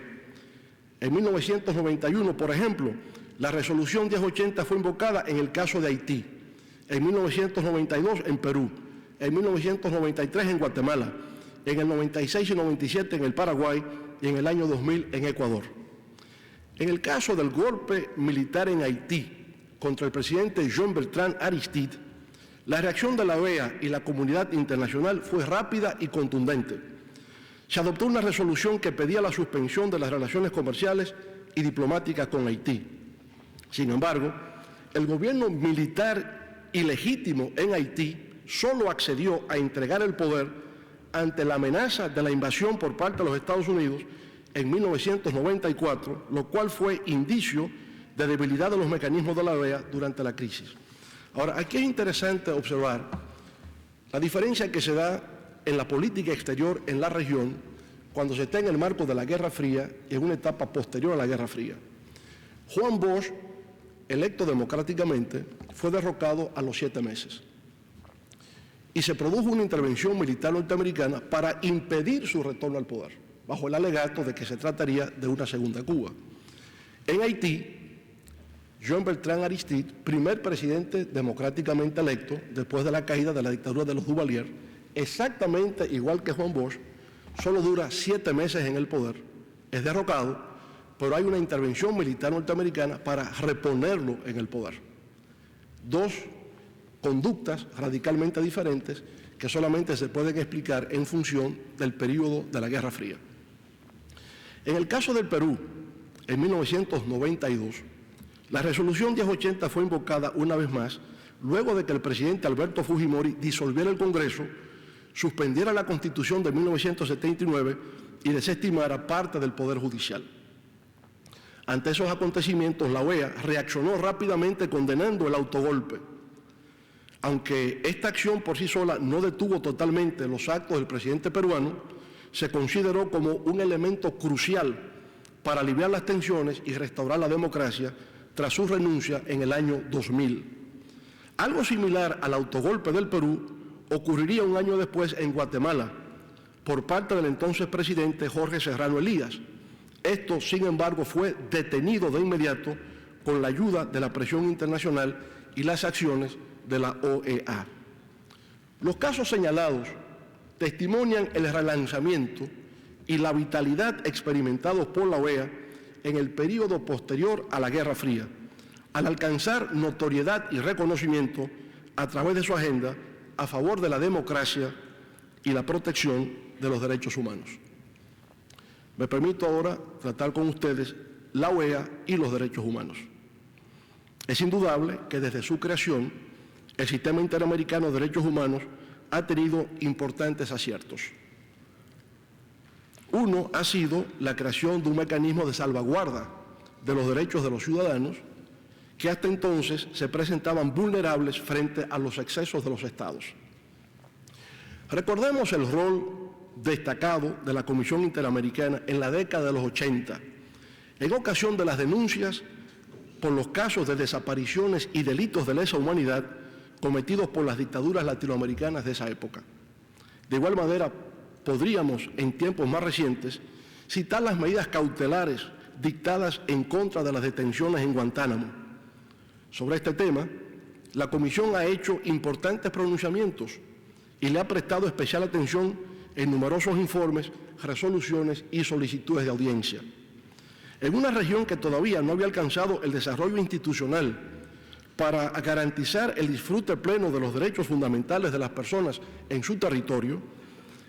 En 1991, por ejemplo, la Resolución 1080 fue invocada en el caso de Haití, en 1992 en Perú, en 1993 en Guatemala, en el 96 y 97 en el Paraguay y en el año 2000 en Ecuador. En el caso del golpe militar en Haití contra el presidente Jean-Bertrand Aristide, la reacción de la OEA y la comunidad internacional fue rápida y contundente. Se adoptó una resolución que pedía la suspensión de las relaciones comerciales y diplomáticas con Haití. Sin embargo, el gobierno militar ilegítimo en Haití solo accedió a entregar el poder ante la amenaza de la invasión por parte de los Estados Unidos en 1994, lo cual fue indicio de debilidad de los mecanismos de la OEA durante la crisis. Ahora, aquí es interesante observar La diferencia que se da en la política exterior en la región cuando se está en el marco de la Guerra Fría y en una etapa posterior a la Guerra Fría. Juan Bosch, electo democráticamente, fue derrocado a los 7 meses. Y se produjo una intervención militar norteamericana para impedir su retorno al poder, bajo el alegato de que se trataría de una segunda Cuba. En Haití, Jean Bertrand Aristide, primer presidente democráticamente electo después de la caída de la dictadura de los Duvalier, exactamente igual que Juan Bosch, solo dura 7 meses en el poder, es derrocado, pero hay una intervención militar norteamericana para reponerlo en el poder. Dos conductas radicalmente diferentes que solamente se pueden explicar en función del periodo de la Guerra Fría. En el caso del Perú, en 1992, la resolución 1080 fue invocada una vez más luego de que el presidente Alberto Fujimori disolviera el Congreso, suspendiera la Constitución de 1979 y desestimara parte del Poder Judicial. Ante esos acontecimientos, la OEA reaccionó rápidamente condenando el autogolpe. Aunque esta acción por sí sola no detuvo totalmente los actos del presidente peruano, se consideró como un elemento crucial para aliviar las tensiones y restaurar la democracia tras su renuncia en el año 2000. Algo similar al autogolpe del Perú ocurriría un año después en Guatemala, por parte del entonces presidente Jorge Serrano Elías. Esto, sin embargo, fue detenido de inmediato con la ayuda de la presión internacional y las acciones de la OEA. Los casos señalados testimonian el relanzamiento y la vitalidad experimentados por la OEA en el período posterior a la Guerra Fría, al alcanzar notoriedad y reconocimiento a través de su agenda a favor de la democracia y la protección de los derechos humanos. Me permito ahora tratar con ustedes la OEA y los derechos humanos. Es indudable que desde su creación, el Sistema Interamericano de Derechos Humanos ha tenido importantes aciertos. Uno ha sido la creación de un mecanismo de salvaguarda de los derechos de los ciudadanos que hasta entonces se presentaban vulnerables frente a los excesos de los estados. Recordemos el rol destacado de la Comisión Interamericana en la década de los 80, en ocasión de las denuncias por los casos de desapariciones y delitos de lesa humanidad cometidos por las dictaduras latinoamericanas de esa época. De igual manera, podríamos, en tiempos más recientes, citar las medidas cautelares dictadas en contra de las detenciones en Guantánamo. Sobre este tema, la Comisión ha hecho importantes pronunciamientos y le ha prestado especial atención en numerosos informes, resoluciones y solicitudes de audiencia. En una región que todavía no había alcanzado el desarrollo institucional para garantizar el disfrute pleno de los derechos fundamentales de las personas en su territorio,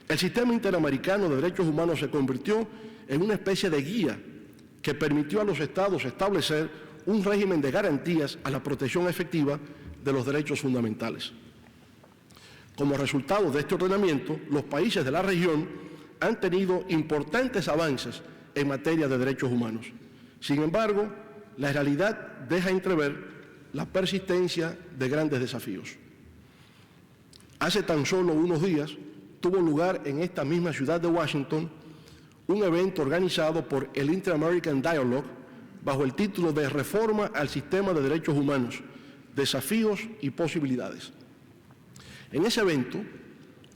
el Sistema Interamericano de Derechos Humanos se convirtió en una especie de guía que permitió a los estados establecer un régimen de garantías a la protección efectiva de los derechos fundamentales. Como resultado de este ordenamiento, los países de la región han tenido importantes avances en materia de derechos humanos. Sin embargo, la realidad deja entrever la persistencia de grandes desafíos. Hace tan solo unos días tuvo lugar en esta misma ciudad de Washington un evento organizado por el Inter-American Dialogue bajo el título de Reforma al Sistema de Derechos Humanos, Desafíos y Posibilidades. En ese evento,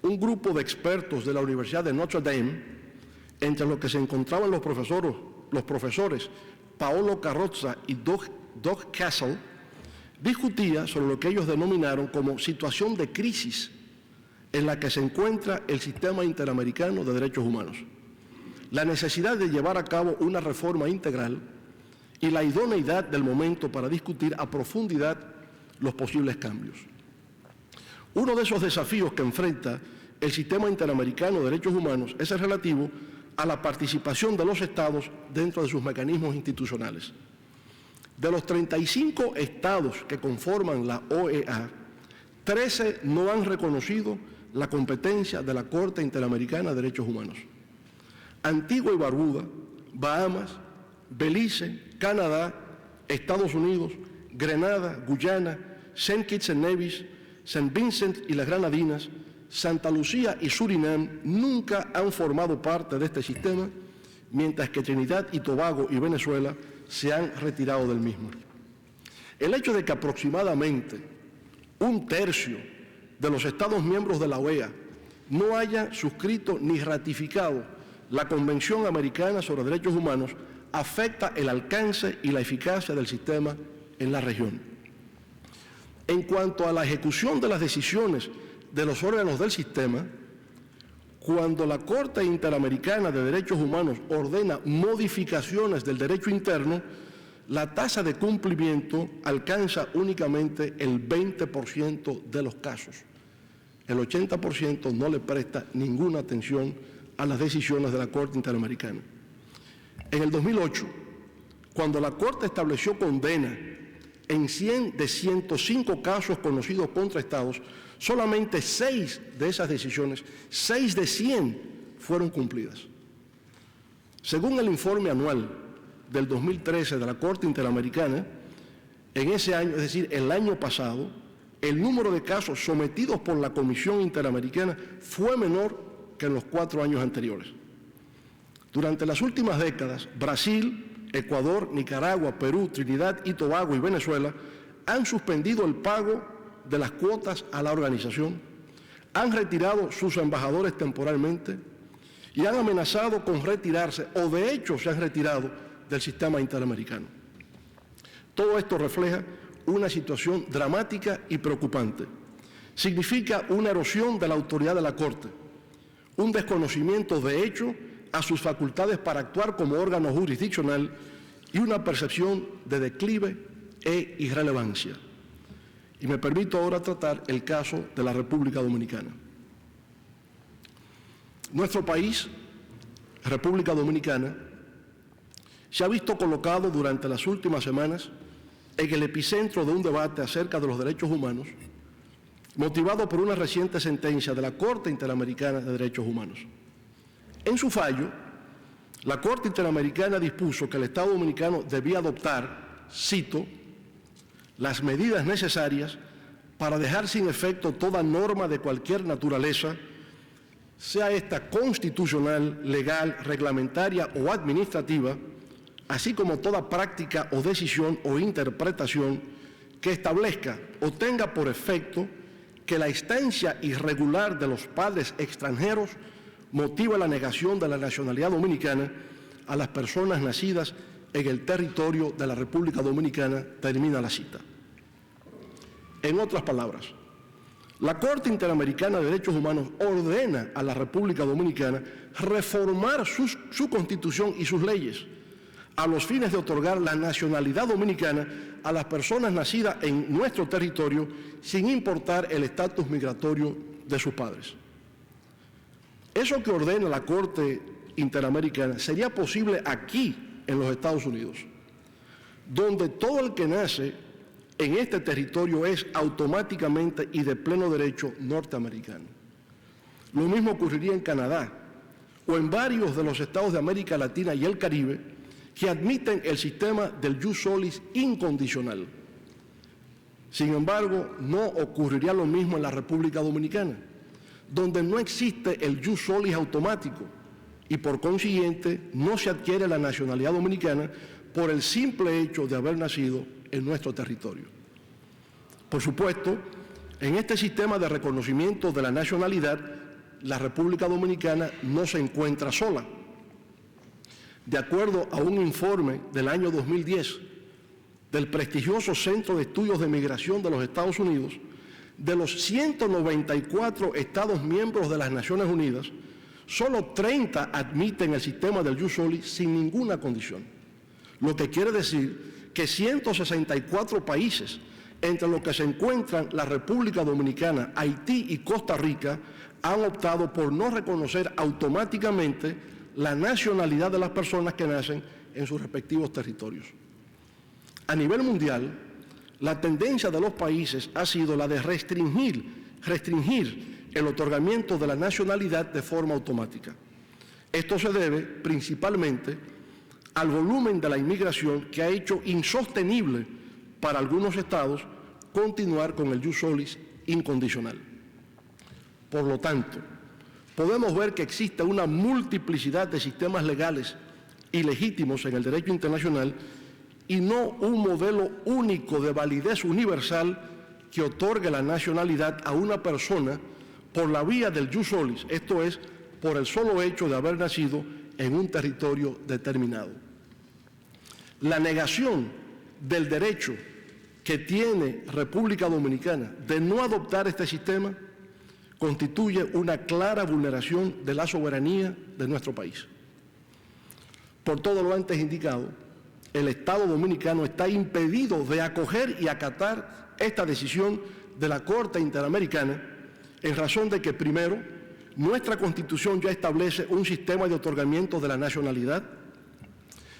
un grupo de expertos de la Universidad de Notre Dame, entre los que se encontraban los profesores Paolo Carrozza y Doug Castle, discutía sobre lo que ellos denominaron como situación de crisis en la que se encuentra el Sistema Interamericano de Derechos Humanos, la necesidad de llevar a cabo una reforma integral y la idoneidad del momento para discutir a profundidad los posibles cambios. Uno de esos desafíos que enfrenta el Sistema Interamericano de Derechos Humanos es el relativo a la participación de los estados dentro de sus mecanismos institucionales. De los 35 estados que conforman la OEA, 13 no han reconocido la competencia de la Corte Interamericana de Derechos Humanos. Antigua y Barbuda, Bahamas, Belice, Canadá, Estados Unidos, Grenada, Guyana, Saint Kitts and Nevis, Saint Vincent y las Granadinas Santa Lucía y Surinam nunca han formado parte de este sistema, mientras que Trinidad y Tobago y Venezuela se han retirado del mismo. El hecho de que aproximadamente un tercio de los Estados miembros de la OEA no hayan suscrito ni ratificado la Convención Americana sobre Derechos Humanos afecta el alcance y la eficacia del sistema en la región. En cuanto a la ejecución de las decisiones de los órganos del sistema, cuando la Corte Interamericana de Derechos Humanos ordena modificaciones del derecho interno, la tasa de cumplimiento alcanza únicamente el 20% de los casos. El 80% no le presta ninguna atención a las decisiones de la Corte Interamericana. En el 2008, cuando la Corte estableció condena en 100 de 105 casos conocidos contra Estados, solamente 6 de esas decisiones, 6 de 100, fueron cumplidas. Según el informe anual del 2013 de la Corte Interamericana, en ese año, es decir, el año pasado, el número de casos sometidos por la Comisión Interamericana fue menor que en los 4 años anteriores. Durante las últimas décadas, Brasil, Ecuador, Nicaragua, Perú, Trinidad y Tobago y Venezuela han suspendido el pago de las cuotas a la organización, han retirado sus embajadores temporalmente y han amenazado con retirarse, o de hecho se han retirado del sistema interamericano. Todo esto refleja una situación dramática y preocupante. Significa una erosión de la autoridad de la Corte, un desconocimiento de hecho a sus facultades para actuar como órgano jurisdiccional y una percepción de declive e irrelevancia. Y me permito ahora tratar el caso de la República Dominicana. Nuestro país, República Dominicana, se ha visto colocado durante las últimas semanas en el epicentro de un debate acerca de los derechos humanos, motivado por una reciente sentencia de la Corte Interamericana de Derechos Humanos. En su fallo, la Corte Interamericana dispuso que el Estado dominicano debía adoptar, cito, las medidas necesarias para dejar sin efecto toda norma de cualquier naturaleza, sea esta constitucional, legal, reglamentaria o administrativa, así como toda práctica o decisión o interpretación que establezca o tenga por efecto que la estancia irregular de los padres extranjeros motiva la negación de la nacionalidad dominicana a las personas nacidas en el territorio de la República Dominicana, termina la cita. En otras palabras, la Corte Interamericana de Derechos Humanos ordena a la República Dominicana reformar su constitución y sus leyes a los fines de otorgar la nacionalidad dominicana a las personas nacidas en nuestro territorio sin importar el estatus migratorio de sus padres. Eso que ordena la Corte Interamericana sería posible aquí, en los Estados Unidos, donde todo el que nace en este territorio es automáticamente y de pleno derecho norteamericano. Lo mismo ocurriría en Canadá o en varios de los estados de América Latina y el Caribe que admiten el sistema del jus solis incondicional. Sin embargo, no ocurriría lo mismo en la República Dominicana, donde no existe el jus solis automático y por consiguiente no se adquiere la nacionalidad dominicana por el simple hecho de haber nacido en nuestro territorio. Por supuesto, en este sistema de reconocimiento de la nacionalidad, la República Dominicana no se encuentra sola. De acuerdo a un informe del año 2010 del prestigioso Centro de Estudios de Migración de los Estados Unidos, de los 194 Estados miembros de las Naciones Unidas, solo 30 admiten el sistema del jus solis sin ninguna condición, lo que quiere decir que 164 países, entre los que se encuentran la República Dominicana, Haití y Costa Rica, han optado por no reconocer automáticamente la nacionalidad de las personas que nacen en sus respectivos territorios. A nivel mundial, la tendencia de los países ha sido la de restringir el otorgamiento de la nacionalidad de forma automática. Esto se debe principalmente al volumen de la inmigración que ha hecho insostenible para algunos estados continuar con el jus solis incondicional. Por lo tanto, podemos ver que existe una multiplicidad de sistemas legales y legítimos en el derecho internacional y no un modelo único de validez universal que otorgue la nacionalidad a una persona por la vía del jus solis, esto es, por el solo hecho de haber nacido en un territorio determinado. La negación del derecho que tiene República Dominicana de no adoptar este sistema constituye una clara vulneración de la soberanía de nuestro país. Por todo lo antes indicado, el Estado dominicano está impedido de acoger y acatar esta decisión de la Corte Interamericana en razón de que, primero, nuestra Constitución ya establece un sistema de otorgamiento de la nacionalidad.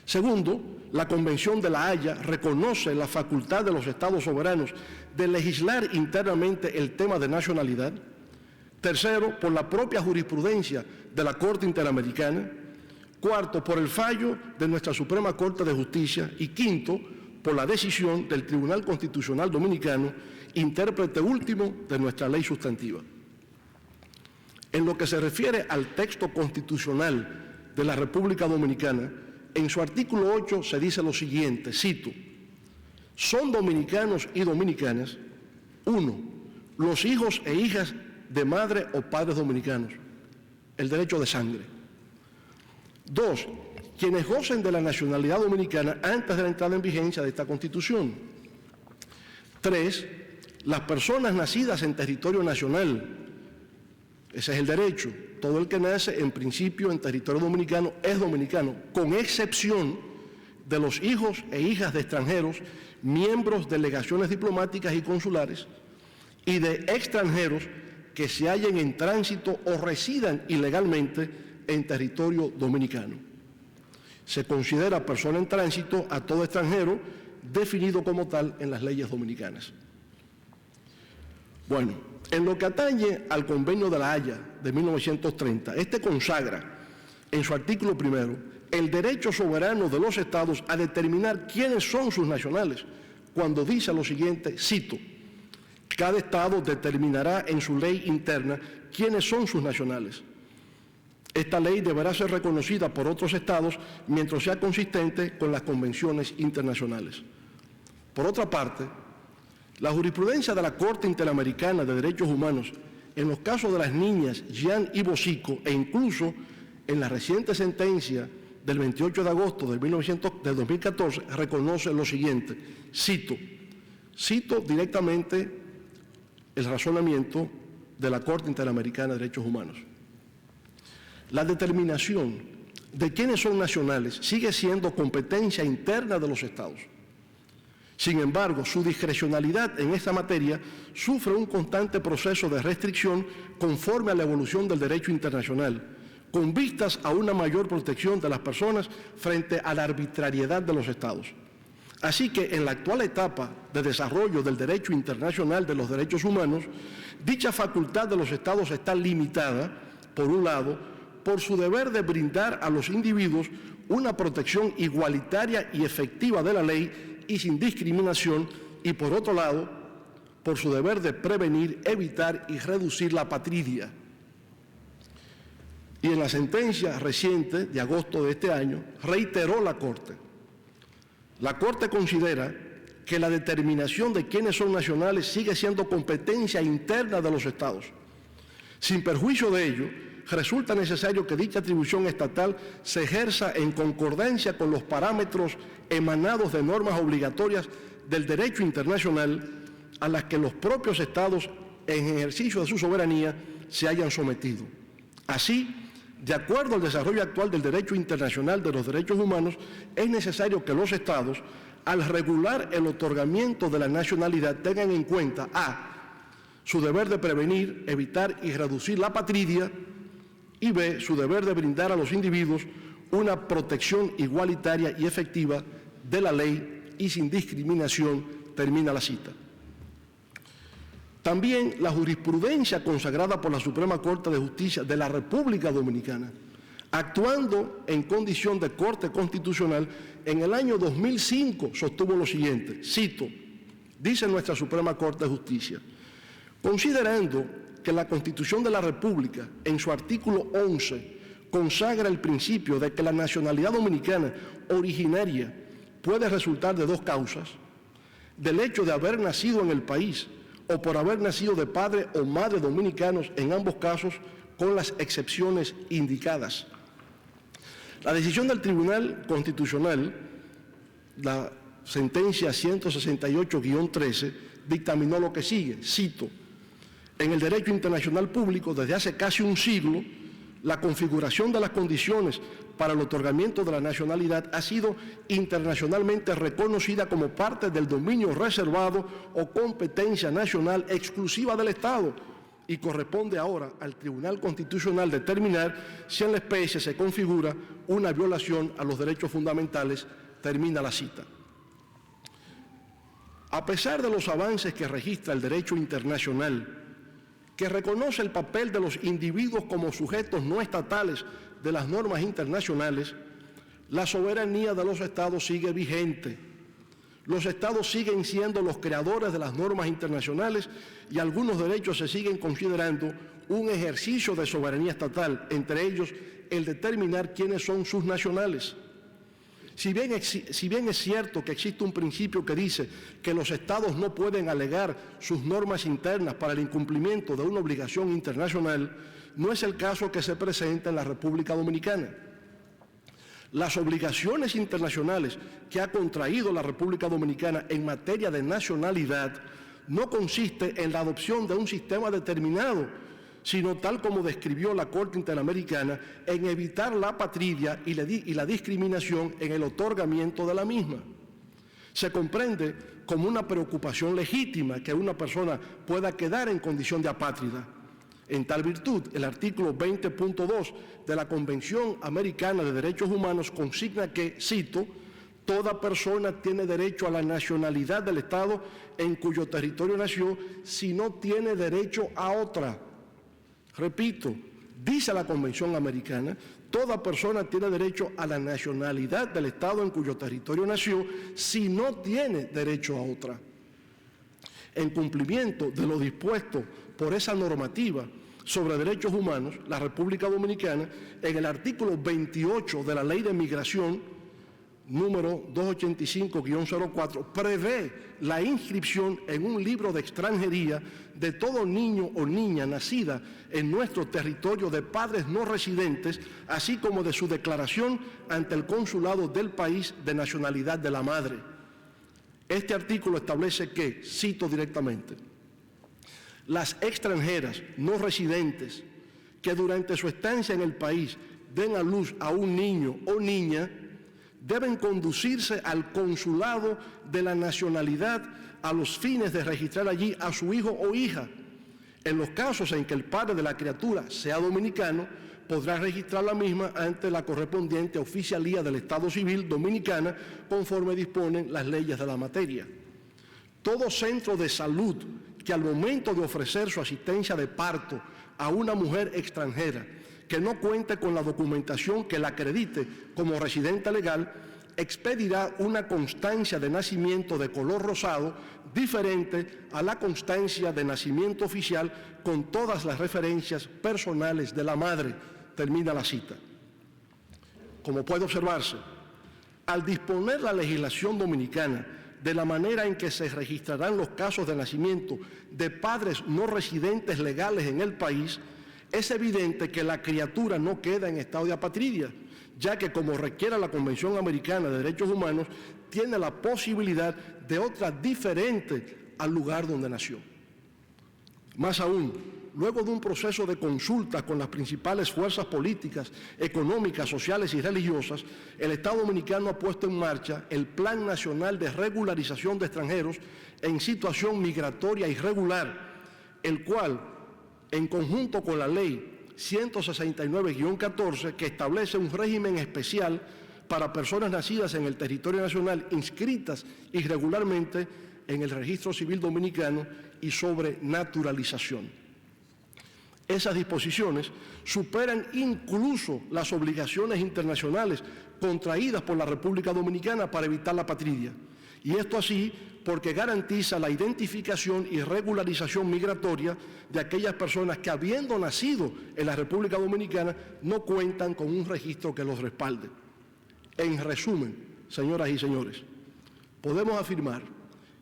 Segundo, la Convención de La Haya reconoce la facultad de los Estados soberanos de legislar internamente el tema de nacionalidad. Tercero, por la propia jurisprudencia de la Corte Interamericana. Cuarto, por el fallo de nuestra Suprema Corte de Justicia. Y quinto, por la decisión del Tribunal Constitucional Dominicano, intérprete último de nuestra ley sustantiva. En lo que se refiere al texto constitucional de la República Dominicana, en su artículo 8 se dice lo siguiente, cito: son dominicanos y dominicanas, 1, los hijos e hijas de madre o padres dominicanos, el derecho de sangre. 2, quienes gocen de la nacionalidad dominicana antes de la entrada en vigencia de esta Constitución. 3, las personas nacidas en territorio nacional, ese es el derecho. Todo el que nace, en principio, en territorio dominicano es dominicano, con excepción de los hijos e hijas de extranjeros, miembros de delegaciones diplomáticas y consulares, y de extranjeros que se hallen en tránsito o residan ilegalmente en territorio dominicano. Se considera persona en tránsito a todo extranjero definido como tal en las leyes dominicanas. Bueno, en lo que atañe al Convenio de La Haya de 1930, este consagra en su artículo primero el derecho soberano de los estados a determinar quiénes son sus nacionales, cuando dice lo siguiente, cito: cada estado determinará en su ley interna quiénes son sus nacionales. Esta ley deberá ser reconocida por otros estados mientras sea consistente con las convenciones internacionales. Por otra parte, la jurisprudencia de la Corte Interamericana de Derechos Humanos en los casos de las niñas Jean y Bosico e incluso en la reciente sentencia del 28 de agosto de 2014 reconoce lo siguiente, cito directamente el razonamiento de la Corte Interamericana de Derechos Humanos. La determinación de quiénes son nacionales sigue siendo competencia interna de los estados. Sin embargo, su discrecionalidad en esta materia sufre un constante proceso de restricción conforme a la evolución del derecho internacional, con vistas a una mayor protección de las personas frente a la arbitrariedad de los estados. Así que en la actual etapa de desarrollo del derecho internacional de los derechos humanos, dicha facultad de los estados está limitada, por un lado, por su deber de brindar a los individuos una protección igualitaria y efectiva de la ley y sin discriminación, y por otro lado, por su deber de prevenir, evitar y reducir la apatridia. Y en la sentencia reciente de agosto de este año, reiteró la Corte. La Corte considera que la determinación de quiénes son nacionales sigue siendo competencia interna de los estados. Sin perjuicio de ello, resulta necesario que dicha atribución estatal se ejerza en concordancia con los parámetros emanados de normas obligatorias del derecho internacional a las que los propios estados, en ejercicio de su soberanía, se hayan sometido. Así, de acuerdo al desarrollo actual del derecho internacional de los derechos humanos, es necesario que los estados, al regular el otorgamiento de la nacionalidad, tengan en cuenta a. Su deber de prevenir, evitar y reducir la apatridia, y b. su deber de brindar a los individuos una protección igualitaria y efectiva de la ley y sin discriminación, termina la cita. También la jurisprudencia consagrada por la Suprema Corte de Justicia de la República Dominicana, actuando en condición de Corte Constitucional, en el año 2005 sostuvo lo siguiente, cito, dice nuestra Suprema Corte de Justicia: considerando que la Constitución de la República, en su artículo 11, consagra el principio de que la nacionalidad dominicana originaria puede resultar de dos causas: del hecho de haber nacido en el país o por haber nacido de padre o madre dominicanos, en ambos casos con las excepciones indicadas. La decisión del Tribunal Constitucional, la sentencia 168-13, dictaminó lo que sigue, cito: en el derecho internacional público, desde hace casi un siglo, la configuración de las condiciones para el otorgamiento de la nacionalidad ha sido internacionalmente reconocida como parte del dominio reservado o competencia nacional exclusiva del Estado, y corresponde ahora al Tribunal Constitucional determinar si en la especie se configura una violación a los derechos fundamentales. Termina la cita. A pesar de los avances que registra el derecho internacional, que reconoce el papel de los individuos como sujetos no estatales de las normas internacionales, la soberanía de los Estados sigue vigente. Los Estados siguen siendo los creadores de las normas internacionales y algunos derechos se siguen considerando un ejercicio de soberanía estatal, entre ellos el determinar quiénes son sus nacionales. Si bien es cierto que existe un principio que dice que los Estados no pueden alegar sus normas internas para el incumplimiento de una obligación internacional, no es el caso que se presenta en la República Dominicana. Las obligaciones internacionales que ha contraído la República Dominicana en materia de nacionalidad no consiste en la adopción de un sistema determinado, sino, tal como describió la Corte Interamericana, en evitar la apatridia y la discriminación en el otorgamiento de la misma. Se comprende como una preocupación legítima que una persona pueda quedar en condición de apátrida. En tal virtud, el artículo 20.2 de la Convención Americana de Derechos Humanos consigna que, cito, toda persona tiene derecho a la nacionalidad del Estado en cuyo territorio nació, si no tiene derecho a otra. Repito, dice la Convención Americana, toda persona tiene derecho a la nacionalidad del Estado en cuyo territorio nació, si no tiene derecho a otra. En cumplimiento de lo dispuesto por esa normativa sobre derechos humanos, la República Dominicana, en el artículo 28 de la Ley de Migración, número 285-04, prevé la inscripción en un libro de extranjería de todo niño o niña nacida en nuestro territorio de padres no residentes, así como de su declaración ante el consulado del país de nacionalidad de la madre. Este artículo establece que, cito directamente, las extranjeras no residentes que durante su estancia en el país den a luz a un niño o niña deben conducirse al consulado de la nacionalidad a los fines de registrar allí a su hijo o hija. En los casos en que el padre de la criatura sea dominicano, podrá registrar la misma ante la correspondiente oficialía del Estado Civil Dominicana, conforme disponen las leyes de la materia. Todo centro de salud que al momento de ofrecer su asistencia de parto a una mujer extranjera que no cuente con la documentación que la acredite como residente legal, expedirá una constancia de nacimiento de color rosado diferente a la constancia de nacimiento oficial con todas las referencias personales de la madre. Termina la cita. Como puede observarse, al disponer la legislación dominicana de la manera en que se registrarán los casos de nacimiento de padres no residentes legales en el país, es evidente que la criatura no queda en estado de apatridia, ya que, como requiere la Convención Americana de Derechos Humanos, tiene la posibilidad de otra diferente al lugar donde nació. Más aún, luego de un proceso de consulta con las principales fuerzas políticas, económicas, sociales y religiosas, el Estado Dominicano ha puesto en marcha el Plan Nacional de Regularización de Extranjeros en Situación Migratoria Irregular, el cual, en conjunto con la Ley 169-14, que establece un régimen especial para personas nacidas en el territorio nacional inscritas irregularmente en el Registro Civil Dominicano y sobre naturalización. Esas disposiciones superan incluso las obligaciones internacionales contraídas por la República Dominicana para evitar la apatridia Y esto así porque garantiza la identificación y regularización migratoria de aquellas personas que, habiendo nacido en la República Dominicana, no cuentan con un registro que los respalde. En resumen, señoras y señores, podemos afirmar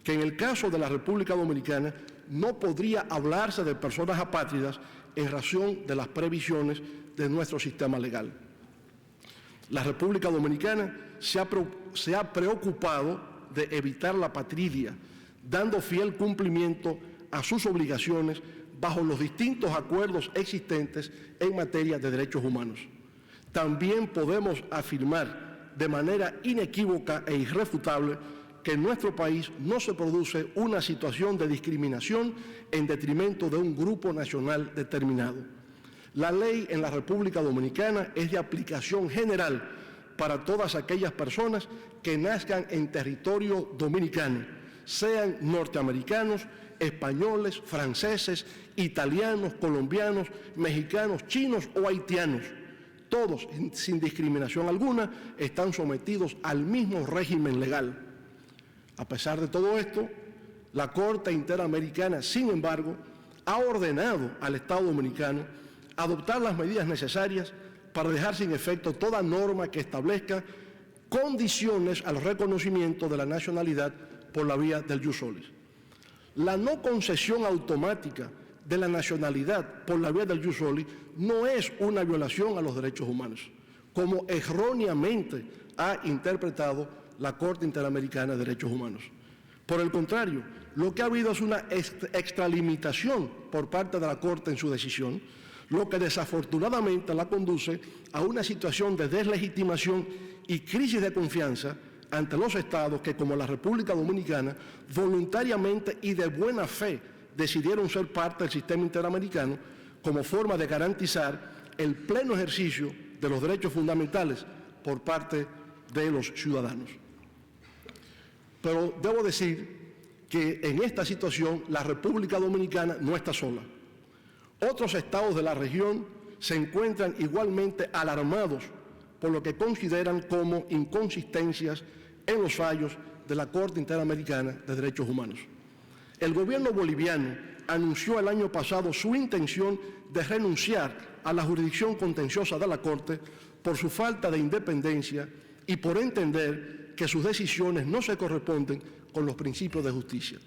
que en el caso de la República Dominicana no podría hablarse de personas apátridas en razón de las previsiones de nuestro sistema legal. La República Dominicana se ha preocupado de evitar la apatridia, dando fiel cumplimiento a sus obligaciones bajo los distintos acuerdos existentes en materia de derechos humanos. También podemos afirmar de manera inequívoca e irrefutable que en nuestro país no se produce una situación de discriminación en detrimento de un grupo nacional determinado. La ley en la República Dominicana es de aplicación general para todas aquellas personas que nazcan en territorio dominicano, sean norteamericanos, españoles, franceses, italianos, colombianos, mexicanos, chinos o haitianos. Todos, sin discriminación alguna, están sometidos al mismo régimen legal. A pesar de todo esto, la Corte Interamericana, sin embargo, ha ordenado al Estado dominicano adoptar las medidas necesarias para dejar sin efecto toda norma que establezca condiciones al reconocimiento de la nacionalidad por la vía del jus solis. La no concesión automática de la nacionalidad por la vía del jus solis no es una violación a los derechos humanos, como erróneamente ha interpretado la Corte Interamericana de Derechos Humanos. Por el contrario, lo que ha habido es una extralimitación por parte de la Corte en su decisión, lo que desafortunadamente la conduce a una situación de deslegitimación y crisis de confianza ante los estados que, como la República Dominicana, voluntariamente y de buena fe decidieron ser parte del sistema interamericano como forma de garantizar el pleno ejercicio de los derechos fundamentales por parte de los ciudadanos. Pero debo decir que en esta situación la República Dominicana no está sola. Otros estados de la región se encuentran igualmente alarmados por lo que consideran como inconsistencias en los fallos de la Corte Interamericana de Derechos Humanos. El gobierno boliviano anunció el año pasado su intención de renunciar a la jurisdicción contenciosa de la Corte por su falta de independencia y por entender que sus decisiones no se corresponden con los principios de justicia.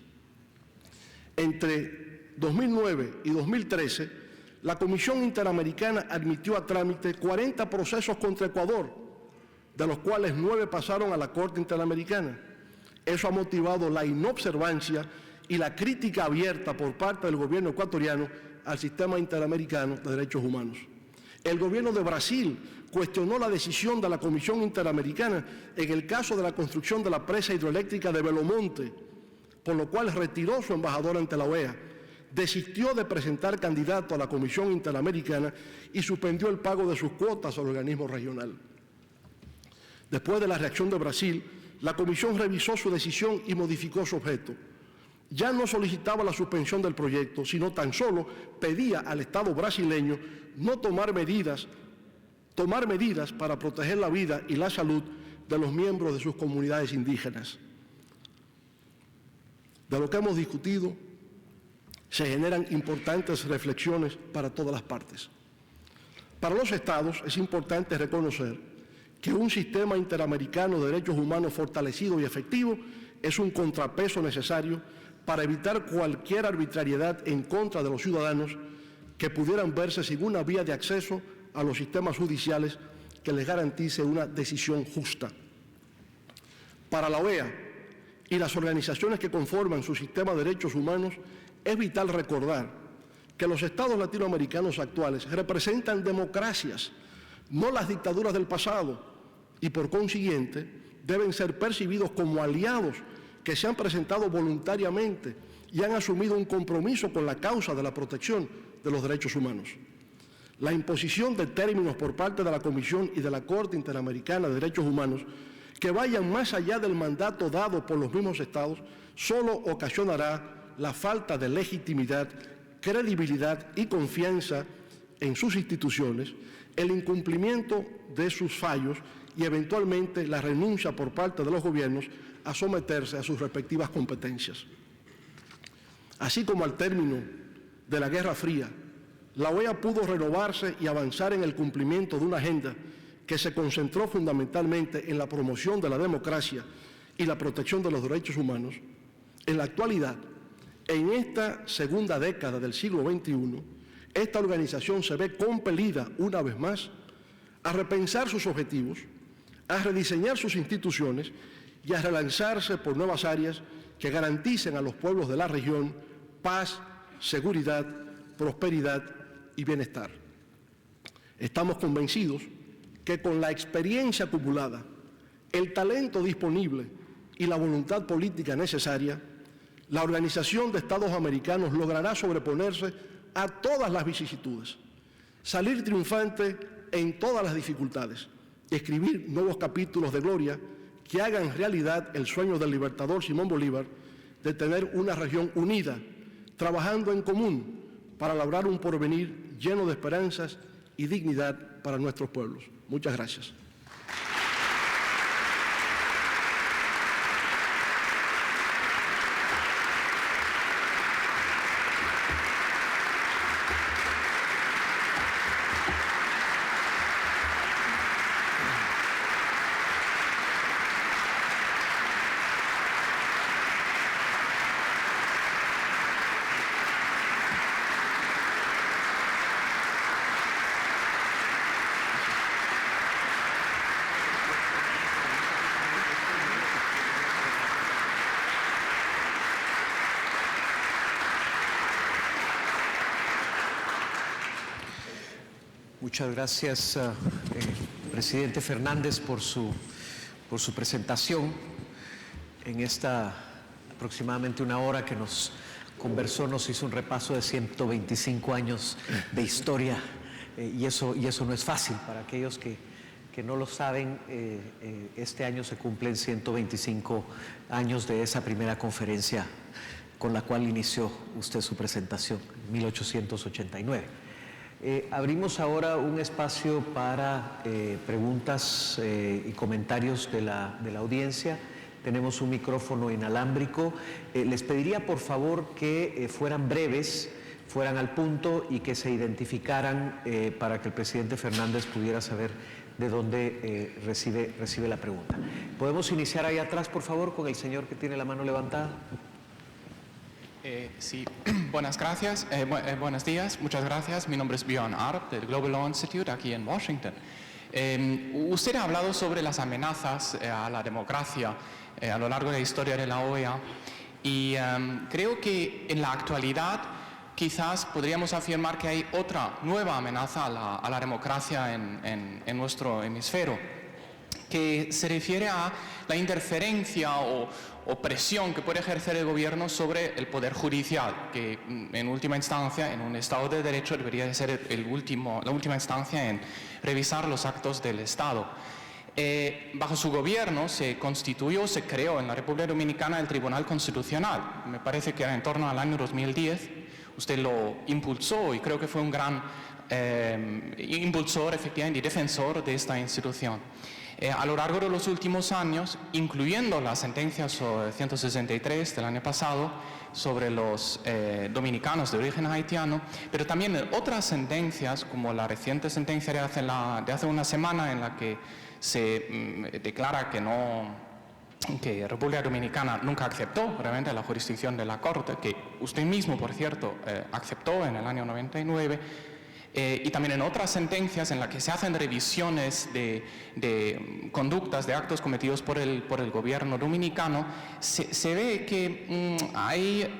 Entre 2009 y 2013, la Comisión Interamericana admitió a trámite 40 procesos contra Ecuador, de los cuales 9 pasaron a la Corte Interamericana. Eso ha motivado la inobservancia y la crítica abierta por parte del gobierno ecuatoriano al sistema interamericano de derechos humanos. El gobierno de Brasil cuestionó la decisión de la Comisión Interamericana en el caso de la construcción de la presa hidroeléctrica de Belo Monte, por lo cual retiró su embajador ante la OEA, desistió de presentar candidato a la Comisión Interamericana y suspendió el pago de sus cuotas al organismo regional. Después de la reacción de Brasil, la Comisión revisó su decisión y modificó su objeto. Ya no solicitaba la suspensión del proyecto, sino tan solo pedía al Estado brasileño no tomar medidas para proteger la vida y la salud de los miembros de sus comunidades indígenas. De lo que hemos discutido, se generan importantes reflexiones para todas las partes. Para los estados es importante reconocer que un sistema interamericano de derechos humanos fortalecido y efectivo es un contrapeso necesario para evitar cualquier arbitrariedad en contra de los ciudadanos que pudieran verse sin una vía de acceso a los sistemas judiciales que les garantice una decisión justa. Para la OEA y las organizaciones que conforman su sistema de derechos humanos, es vital recordar que los estados latinoamericanos actuales representan democracias, no las dictaduras del pasado, y por consiguiente deben ser percibidos como aliados que se han presentado voluntariamente y han asumido un compromiso con la causa de la protección de los derechos humanos. La imposición de términos por parte de la Comisión y de la Corte Interamericana de Derechos Humanos que vayan más allá del mandato dado por los mismos estados solo ocasionará la falta de legitimidad, credibilidad y confianza en sus instituciones, el incumplimiento de sus fallos y eventualmente la renuncia por parte de los gobiernos a someterse a sus respectivas competencias. Así como al término de la Guerra Fría, la OEA pudo renovarse y avanzar en el cumplimiento de una agenda que se concentró fundamentalmente en la promoción de la democracia y la protección de los derechos humanos. En la actualidad, en esta segunda década del siglo XXI, esta organización se ve compelida, una vez más, a repensar sus objetivos, a rediseñar sus instituciones y a relanzarse por nuevas áreas que garanticen a los pueblos de la región paz, seguridad, prosperidad y bienestar. Estamos convencidos que con la experiencia acumulada, el talento disponible y la voluntad política necesaria, la Organización de Estados Americanos logrará sobreponerse a todas las vicisitudes, salir triunfante en todas las dificultades y escribir nuevos capítulos de gloria que hagan realidad el sueño del libertador Simón Bolívar de tener una región unida, trabajando en común para lograr un porvenir lleno de esperanzas y dignidad para nuestros pueblos. Muchas gracias. Muchas gracias, presidente Fernández, por su presentación en esta aproximadamente una hora que nos conversó, nos hizo un repaso de 125 años de historia y eso no es fácil. Para aquellos que no lo saben, este año se cumplen 125 años de esa primera conferencia con la cual inició usted su presentación, en 1889. Abrimos ahora un espacio para preguntas y comentarios de la audiencia. Tenemos un micrófono inalámbrico. Les pediría por favor que fueran breves, fueran al punto y que se identificaran para que el presidente Fernández pudiera saber de dónde recibe la pregunta. ¿Podemos iniciar ahí atrás, por favor, con el señor que tiene la mano levantada? Sí, buenas días, muchas gracias. Mi nombre es Bjorn Arp, del Global Law Institute, aquí en Washington. Usted ha hablado sobre las amenazas a la democracia a lo largo de la historia de la OEA y creo que en la actualidad quizás podríamos afirmar que hay otra nueva amenaza a la democracia en nuestro hemisferio, que se refiere a la interferencia o presión que puede ejercer el gobierno sobre el poder judicial, que en última instancia, en un Estado de Derecho, debería de ser la última instancia en revisar los actos del Estado. Bajo su gobierno se creó en la República Dominicana el Tribunal Constitucional. Me parece que era en torno al año 2010. Usted lo impulsó y creo que fue un gran impulsor, efectivamente, y defensor de esta institución. A lo largo de los últimos años, incluyendo la sentencia 163 del año pasado sobre los dominicanos de origen haitiano, pero también otras sentencias, como la reciente sentencia de hace una semana en la que se declara que República Dominicana nunca aceptó realmente la jurisdicción de la Corte, que usted mismo, por cierto, aceptó en el año 99, y también en otras sentencias en las que se hacen revisiones de conductas, de actos cometidos por el gobierno dominicano, se ve que hay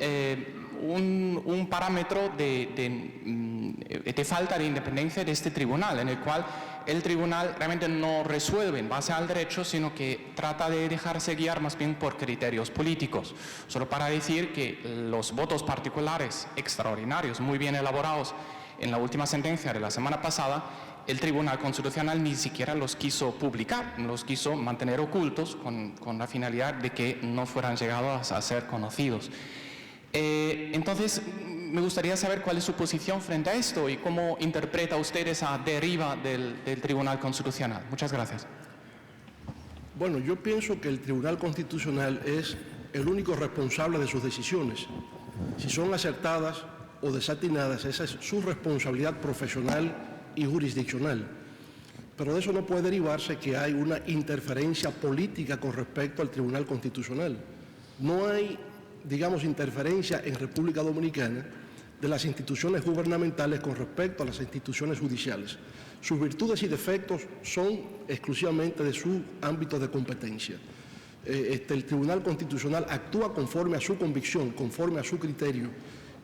un parámetro de falta de independencia de este tribunal, en el cual el tribunal realmente no resuelve en base al derecho, sino que trata de dejarse guiar más bien por criterios políticos. Solo para decir que los votos particulares extraordinarios, muy bien elaborados, en la última sentencia de la semana pasada, el Tribunal Constitucional ni siquiera los quiso publicar, los quiso mantener ocultos con la finalidad de que no fueran llegados a ser conocidos. Entonces, me gustaría saber cuál es su posición frente a esto y cómo interpreta usted esa deriva del Tribunal Constitucional. Muchas gracias. Bueno, yo pienso que el Tribunal Constitucional es el único responsable de sus decisiones. Si son acertadas o desatinadas, esa es su responsabilidad profesional y jurisdiccional. Pero de eso no puede derivarse que hay una interferencia política con respecto al Tribunal Constitucional. No hay, digamos, interferencia en República Dominicana de las instituciones gubernamentales con respecto a las instituciones judiciales. Sus virtudes y defectos son exclusivamente de su ámbito de competencia. El Tribunal Constitucional actúa conforme a su convicción, conforme a su criterio,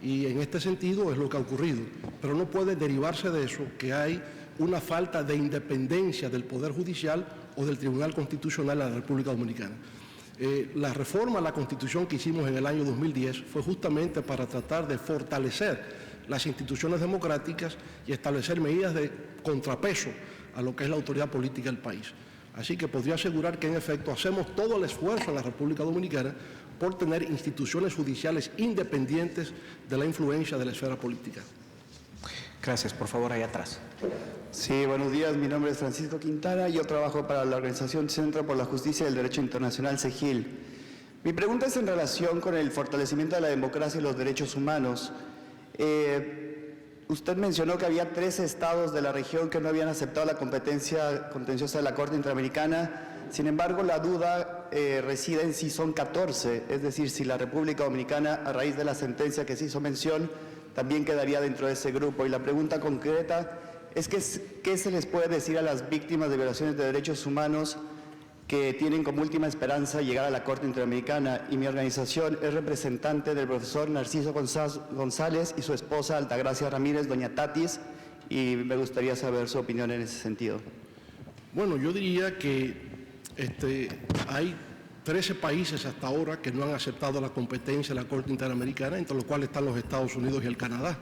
y en este sentido es lo que ha ocurrido. Pero no puede derivarse de eso que hay una falta de independencia del Poder Judicial o del Tribunal Constitucional en la República Dominicana. La reforma a la Constitución que hicimos en el año 2010 fue justamente para tratar de fortalecer las instituciones democráticas y establecer medidas de contrapeso a lo que es la autoridad política del país. Así que podría asegurar que en efecto hacemos todo el esfuerzo en la República Dominicana por tener instituciones judiciales independientes de la influencia de la esfera política. Gracias. Por favor, ahí atrás. Sí, buenos días. Mi nombre es Francisco Quintana. Yo trabajo para la organización Centro por la Justicia y el Derecho Internacional, CEGIL. Mi pregunta es en relación con el fortalecimiento de la democracia y los derechos humanos. Usted mencionó que había 13 estados de la región que no habían aceptado la competencia contenciosa de la Corte Interamericana. Sin embargo, la duda reside en si son 14, es decir, si la República Dominicana, a raíz de la sentencia que se hizo mención, también quedaría dentro de ese grupo. Y la pregunta concreta es que, ¿qué se les puede decir a las víctimas de violaciones de derechos humanos que tienen como última esperanza llegar a la Corte Interamericana? Y mi organización es representante del profesor Narciso González y su esposa Altagracia Ramírez, doña Tatis, y me gustaría saber su opinión en ese sentido. Bueno, yo diría que hay 13 países hasta ahora que no han aceptado la competencia de la Corte Interamericana, entre los cuales están los Estados Unidos y el Canadá.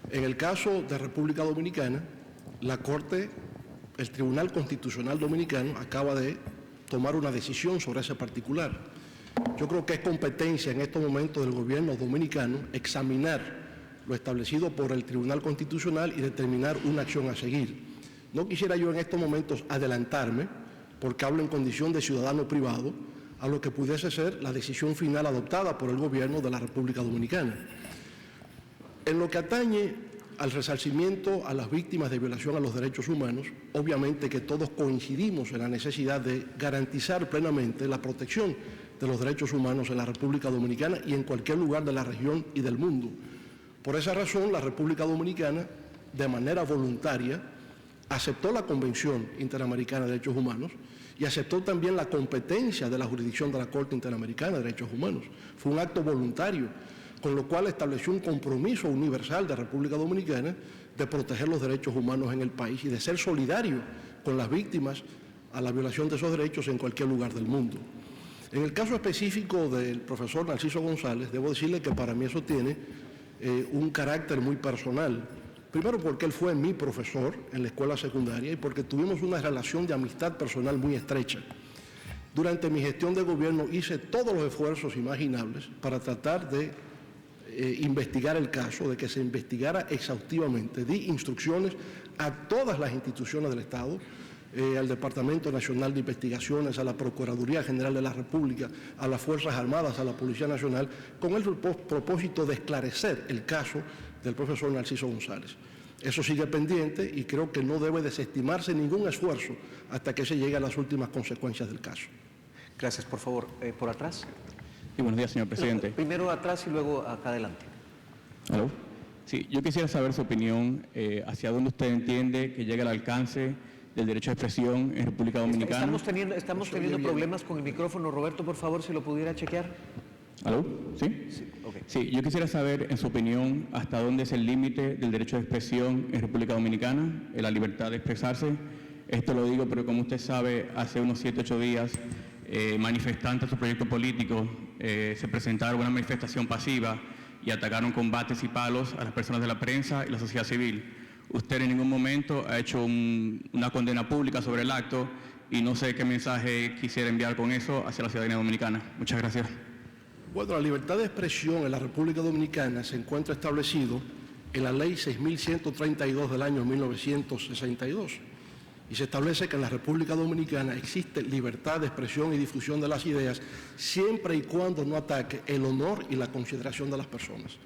En el caso de República Dominicana, el Tribunal Constitucional Dominicano acaba de tomar una decisión sobre ese particular. Yo creo que es competencia en estos momentos del gobierno dominicano examinar lo establecido por el Tribunal Constitucional y determinar una acción a seguir. No quisiera yo en estos momentos adelantarme, porque hablo en condición de ciudadano privado, a lo que pudiese ser la decisión final adoptada por el gobierno de la República Dominicana. En lo que atañe al resarcimiento a las víctimas de violación a los derechos humanos, obviamente que todos coincidimos en la necesidad de garantizar plenamente la protección de los derechos humanos en la República Dominicana y en cualquier lugar de la región y del mundo. Por esa razón, la República Dominicana, de manera voluntaria, aceptó la Convención Interamericana de Derechos Humanos y aceptó también la competencia de la jurisdicción de la Corte Interamericana de Derechos Humanos. Fue un acto voluntario, con lo cual estableció un compromiso universal de República Dominicana de proteger los derechos humanos en el país y de ser solidario con las víctimas a la violación de esos derechos en cualquier lugar del mundo. En el caso específico del profesor Narciso González, debo decirle que para mí eso tiene un carácter muy personal. Primero porque él fue mi profesor en la escuela secundaria y porque tuvimos una relación de amistad personal muy estrecha. Durante mi gestión de gobierno hice todos los esfuerzos imaginables para tratar de investigar el caso, de que se investigara exhaustivamente. Di instrucciones a todas las instituciones del Estado, al Departamento Nacional de Investigaciones, a la Procuraduría General de la República, a las Fuerzas Armadas, a la Policía Nacional, con el propósito de esclarecer el caso del profesor Narciso González. Eso sigue pendiente y creo que no debe desestimarse ningún esfuerzo hasta que se llegue a las últimas consecuencias del caso. Gracias. Por favor, por atrás. Sí, buenos días, señor presidente. Primero atrás y luego acá adelante. ¿Aló? Sí, yo quisiera saber su opinión hacia dónde usted entiende que llega el alcance del derecho de expresión en República Dominicana. Estamos teniendo problemas con el micrófono. Roberto, por favor, si lo pudiera chequear. ¿Aló? ¿Sí? Sí, okay. Sí, yo quisiera saber, en su opinión, hasta dónde es el límite del derecho de expresión en República Dominicana, en la libertad de expresarse. Esto lo digo, pero como usted sabe, hace unos 7 u 8 días, manifestantes de su proyecto político se presentaron una manifestación pasiva y atacaron con bates y palos a las personas de la prensa y la sociedad civil. Usted en ningún momento ha hecho una condena pública sobre el acto y no sé qué mensaje quisiera enviar con eso hacia la ciudadanía dominicana. Muchas gracias. Bueno, la libertad de expresión en la República Dominicana se encuentra establecido en la Ley 6.132 del año 1962. y se establece que en la República Dominicana existe libertad de expresión y difusión de las ideas siempre y cuando no ataque el honor y la consideración de las personas.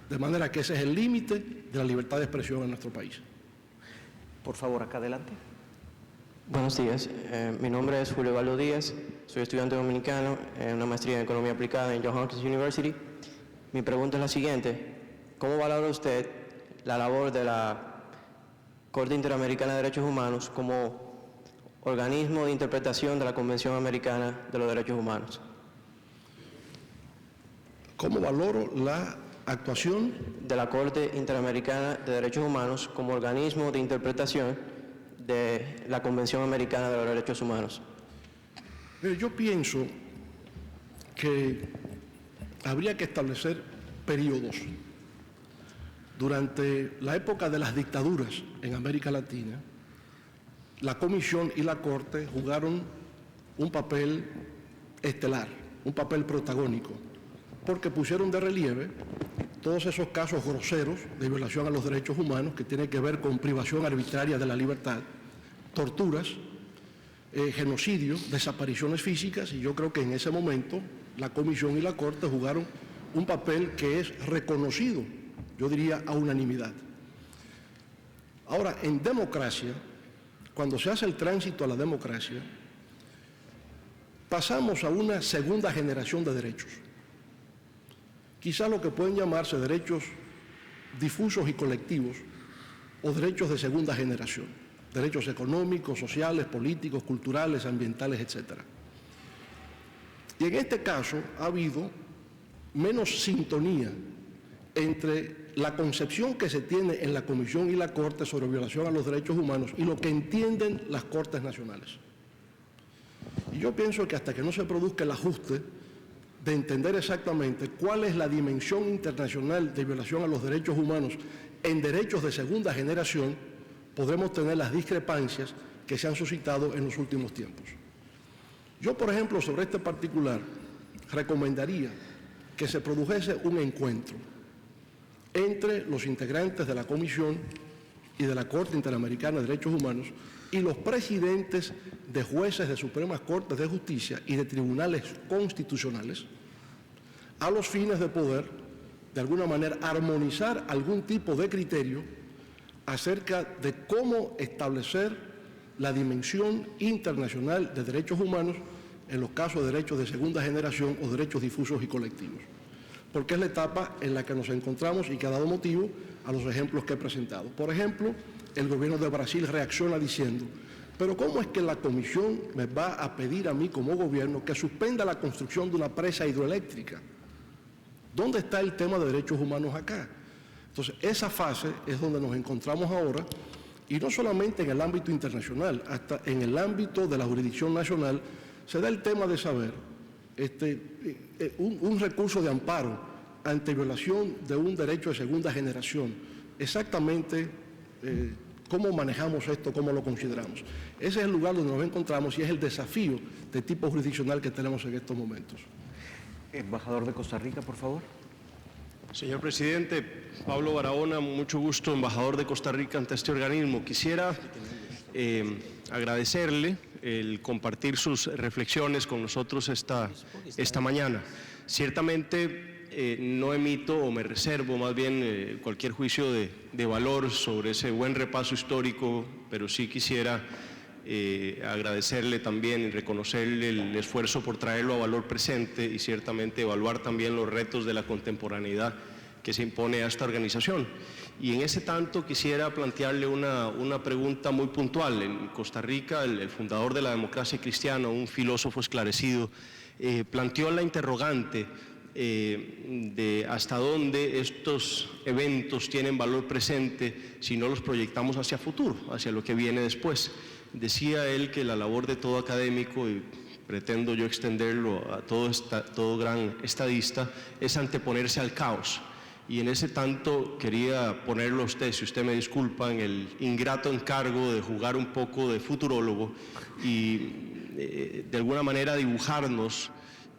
De manera que ese es el límite de la libertad de expresión en nuestro país. Por favor, acá adelante. Buenos días, mi nombre es Julio Valdo Díaz, soy estudiante dominicano en una maestría en Economía Aplicada en Johns Hopkins University. Mi pregunta es la siguiente: ¿cómo valora usted la labor de la Corte Interamericana de Derechos Humanos como organismo de interpretación de la Convención Americana de los Derechos Humanos? ¿Cómo valoro la actuación de la Corte Interamericana de Derechos Humanos como organismo de interpretación de la Convención Americana de los Derechos Humanos? Mire, yo pienso que habría que establecer periodos. Durante la época de las dictaduras en América Latina, la Comisión y la Corte jugaron un papel estelar, un papel protagónico, porque pusieron de relieve todos esos casos groseros de violación a los derechos humanos que tienen que ver con privación arbitraria de la libertad, torturas, genocidio, desapariciones físicas, y yo creo que en ese momento la Comisión y la Corte jugaron un papel que es reconocido, yo diría, a unanimidad. Ahora, en democracia, cuando se hace el tránsito a la democracia, pasamos a una segunda generación de derechos. Quizá lo que pueden llamarse derechos difusos y colectivos o derechos de segunda generación, derechos económicos, sociales, políticos, culturales, ambientales, etc. Y en este caso ha habido menos sintonía entre la concepción que se tiene en la Comisión y la Corte sobre violación a los derechos humanos y lo que entienden las Cortes nacionales. Y yo pienso que hasta que no se produzca el ajuste de entender exactamente cuál es la dimensión internacional de violación a los derechos humanos en derechos de segunda generación, podremos tener las discrepancias que se han suscitado en los últimos tiempos. Yo, por ejemplo, sobre este particular, recomendaría que se produjese un encuentro entre los integrantes de la Comisión y de la Corte Interamericana de Derechos Humanos y los presidentes de jueces de Supremas Cortes de Justicia y de tribunales constitucionales, a los fines de poder, de alguna manera, armonizar algún tipo de criterio acerca de cómo establecer la dimensión internacional de derechos humanos en los casos de derechos de segunda generación o derechos difusos y colectivos, porque es la etapa en la que nos encontramos y que ha dado motivo a los ejemplos que he presentado. Por ejemplo, el gobierno de Brasil reacciona diciendo: pero ¿cómo es que la Comisión me va a pedir a mí como gobierno que suspenda la construcción de una presa hidroeléctrica? ¿Dónde está el tema de derechos humanos acá? Entonces, esa fase es donde nos encontramos ahora, y no solamente en el ámbito internacional, hasta en el ámbito de la jurisdicción nacional, se da el tema de saber un recurso de amparo ante violación de un derecho de segunda generación. Exactamente cómo manejamos esto, cómo lo consideramos. Ese es el lugar donde nos encontramos y es el desafío de tipo jurisdiccional que tenemos en estos momentos. Embajador de Costa Rica, por favor. Señor presidente, Pablo Barahona, mucho gusto, embajador de Costa Rica ante este organismo. Quisiera agradecerle el compartir sus reflexiones con nosotros esta mañana. Ciertamente no emito o me reservo más bien cualquier juicio de valor sobre ese buen repaso histórico, pero sí quisiera agradecerle también y reconocerle el esfuerzo por traerlo a valor presente y ciertamente evaluar también los retos de la contemporaneidad que se impone a esta organización. Y en ese tanto quisiera plantearle una pregunta muy puntual. En Costa Rica, el fundador de la democracia cristiana, un filósofo esclarecido, planteó la interrogante de hasta dónde estos eventos tienen valor presente si no los proyectamos hacia futuro, hacia lo que viene después. Decía él que la labor de todo académico, y pretendo yo extenderlo a todo gran estadista, es anteponerse al caos. Y en ese tanto quería ponerlo a usted, si usted me disculpa, en el ingrato encargo de jugar un poco de futurólogo y de alguna manera dibujarnos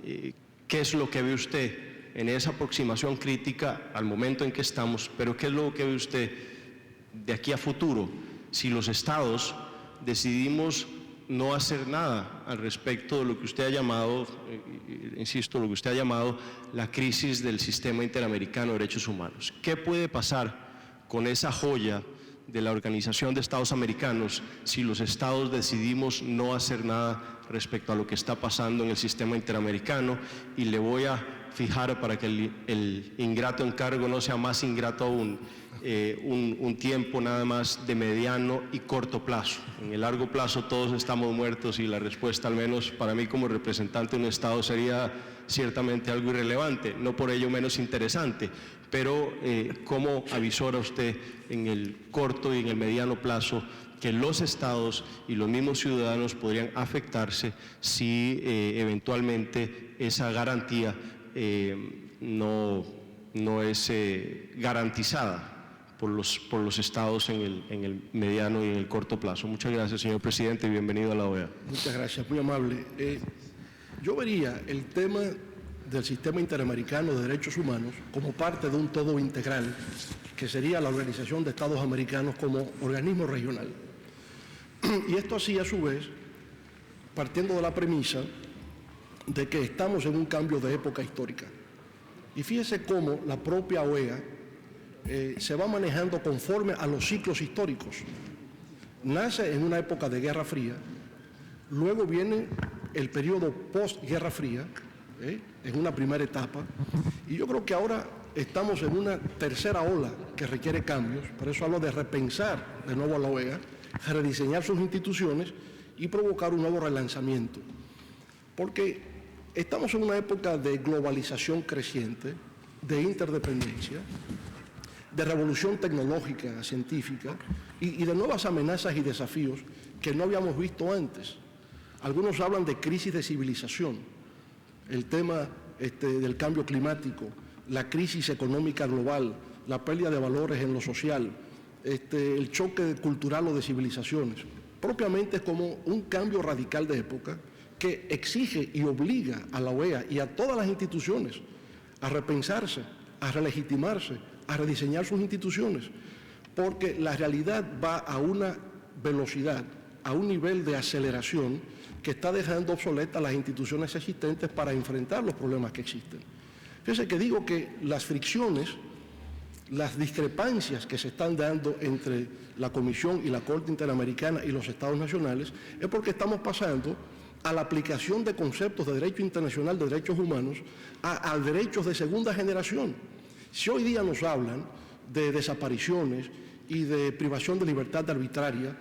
qué es lo que ve usted en esa aproximación crítica al momento en que estamos, pero qué es lo que ve usted de aquí a futuro, si los estados decidimos no hacer nada al respecto de lo que usted ha llamado, insisto, lo que usted ha llamado la crisis del sistema interamericano de derechos humanos. ¿Qué puede pasar con esa joya de la Organización de Estados Americanos si los estados decidimos no hacer nada respecto a lo que está pasando en el sistema interamericano? Y le voy a fijar, para que el ingrato encargo no sea más ingrato aún, un tiempo nada más de mediano y corto plazo. En el largo plazo todos estamos muertos y la respuesta, al menos para mí como representante de un estado, sería ciertamente algo irrelevante, no por ello menos interesante, pero ¿cómo avisora usted en el corto y en el mediano plazo que los estados y los mismos ciudadanos podrían afectarse si eventualmente esa garantía no es garantizada por los estados en el mediano y en el corto plazo? Muchas gracias, señor presidente, y bienvenido a la OEA. Muchas gracias, muy amable. Yo vería el tema del sistema interamericano de derechos humanos como parte de un todo integral que sería la Organización de Estados Americanos como organismo regional. Y esto así, a su vez, partiendo de la premisa de que estamos en un cambio de época histórica. Y fíjese cómo la propia OEA se va manejando conforme a los ciclos históricos. Nace en una época de Guerra Fría, luego viene el periodo post-Guerra Fría, en una primera etapa, y yo creo que ahora estamos en una tercera ola que requiere cambios. Por eso hablo de repensar de nuevo a la OEA, rediseñar sus instituciones y provocar un nuevo relanzamiento. Porque estamos en una época de globalización creciente, de interdependencia, de revolución tecnológica, científica y de nuevas amenazas y desafíos que no habíamos visto antes. Algunos hablan de crisis de civilización, el tema del cambio climático, la crisis económica global, la pérdida de valores en lo social, el choque cultural o de civilizaciones. Propiamente es como un cambio radical de época que exige y obliga a la OEA y a todas las instituciones a repensarse, a relegitimarse, a rediseñar sus instituciones, porque la realidad va a una velocidad, a un nivel de aceleración que está dejando obsoletas las instituciones existentes para enfrentar los problemas que existen. Fíjense que digo que las fricciones, las discrepancias que se están dando entre la Comisión y la Corte Interamericana y los Estados nacionales es porque estamos pasando a la aplicación de conceptos de derecho internacional de derechos humanos a derechos de segunda generación. Si hoy día nos hablan de desapariciones y de privación de libertad arbitraria,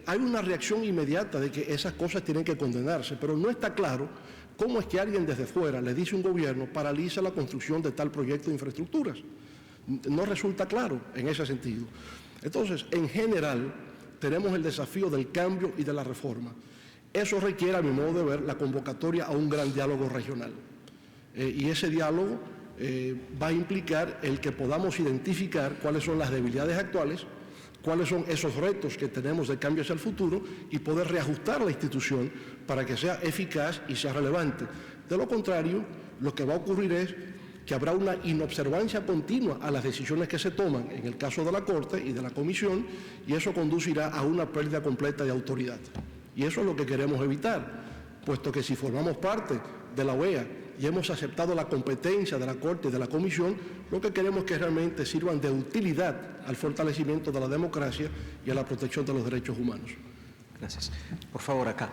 hay una reacción inmediata de que esas cosas tienen que condenarse, pero no está claro cómo es que alguien desde fuera le dice a un gobierno paraliza la construcción de tal proyecto de infraestructuras. No resulta claro en ese sentido. Entonces, en general, tenemos el desafío del cambio y de la reforma. Eso requiere, a mi modo de ver, la convocatoria a un gran diálogo regional. Y ese diálogo va a implicar el que podamos identificar cuáles son las debilidades actuales, cuáles son esos retos que tenemos de cambio hacia el futuro y poder reajustar la institución para que sea eficaz y sea relevante. De lo contrario, lo que va a ocurrir es que habrá una inobservancia continua a las decisiones que se toman en el caso de la Corte y de la Comisión, y eso conducirá a una pérdida completa de autoridad. Y eso es lo que queremos evitar, puesto que si formamos parte de la OEA y hemos aceptado la competencia de la Corte y de la Comisión, lo que queremos es que realmente sirvan de utilidad al fortalecimiento de la democracia y a la protección de los derechos humanos. Gracias. Por favor, acá.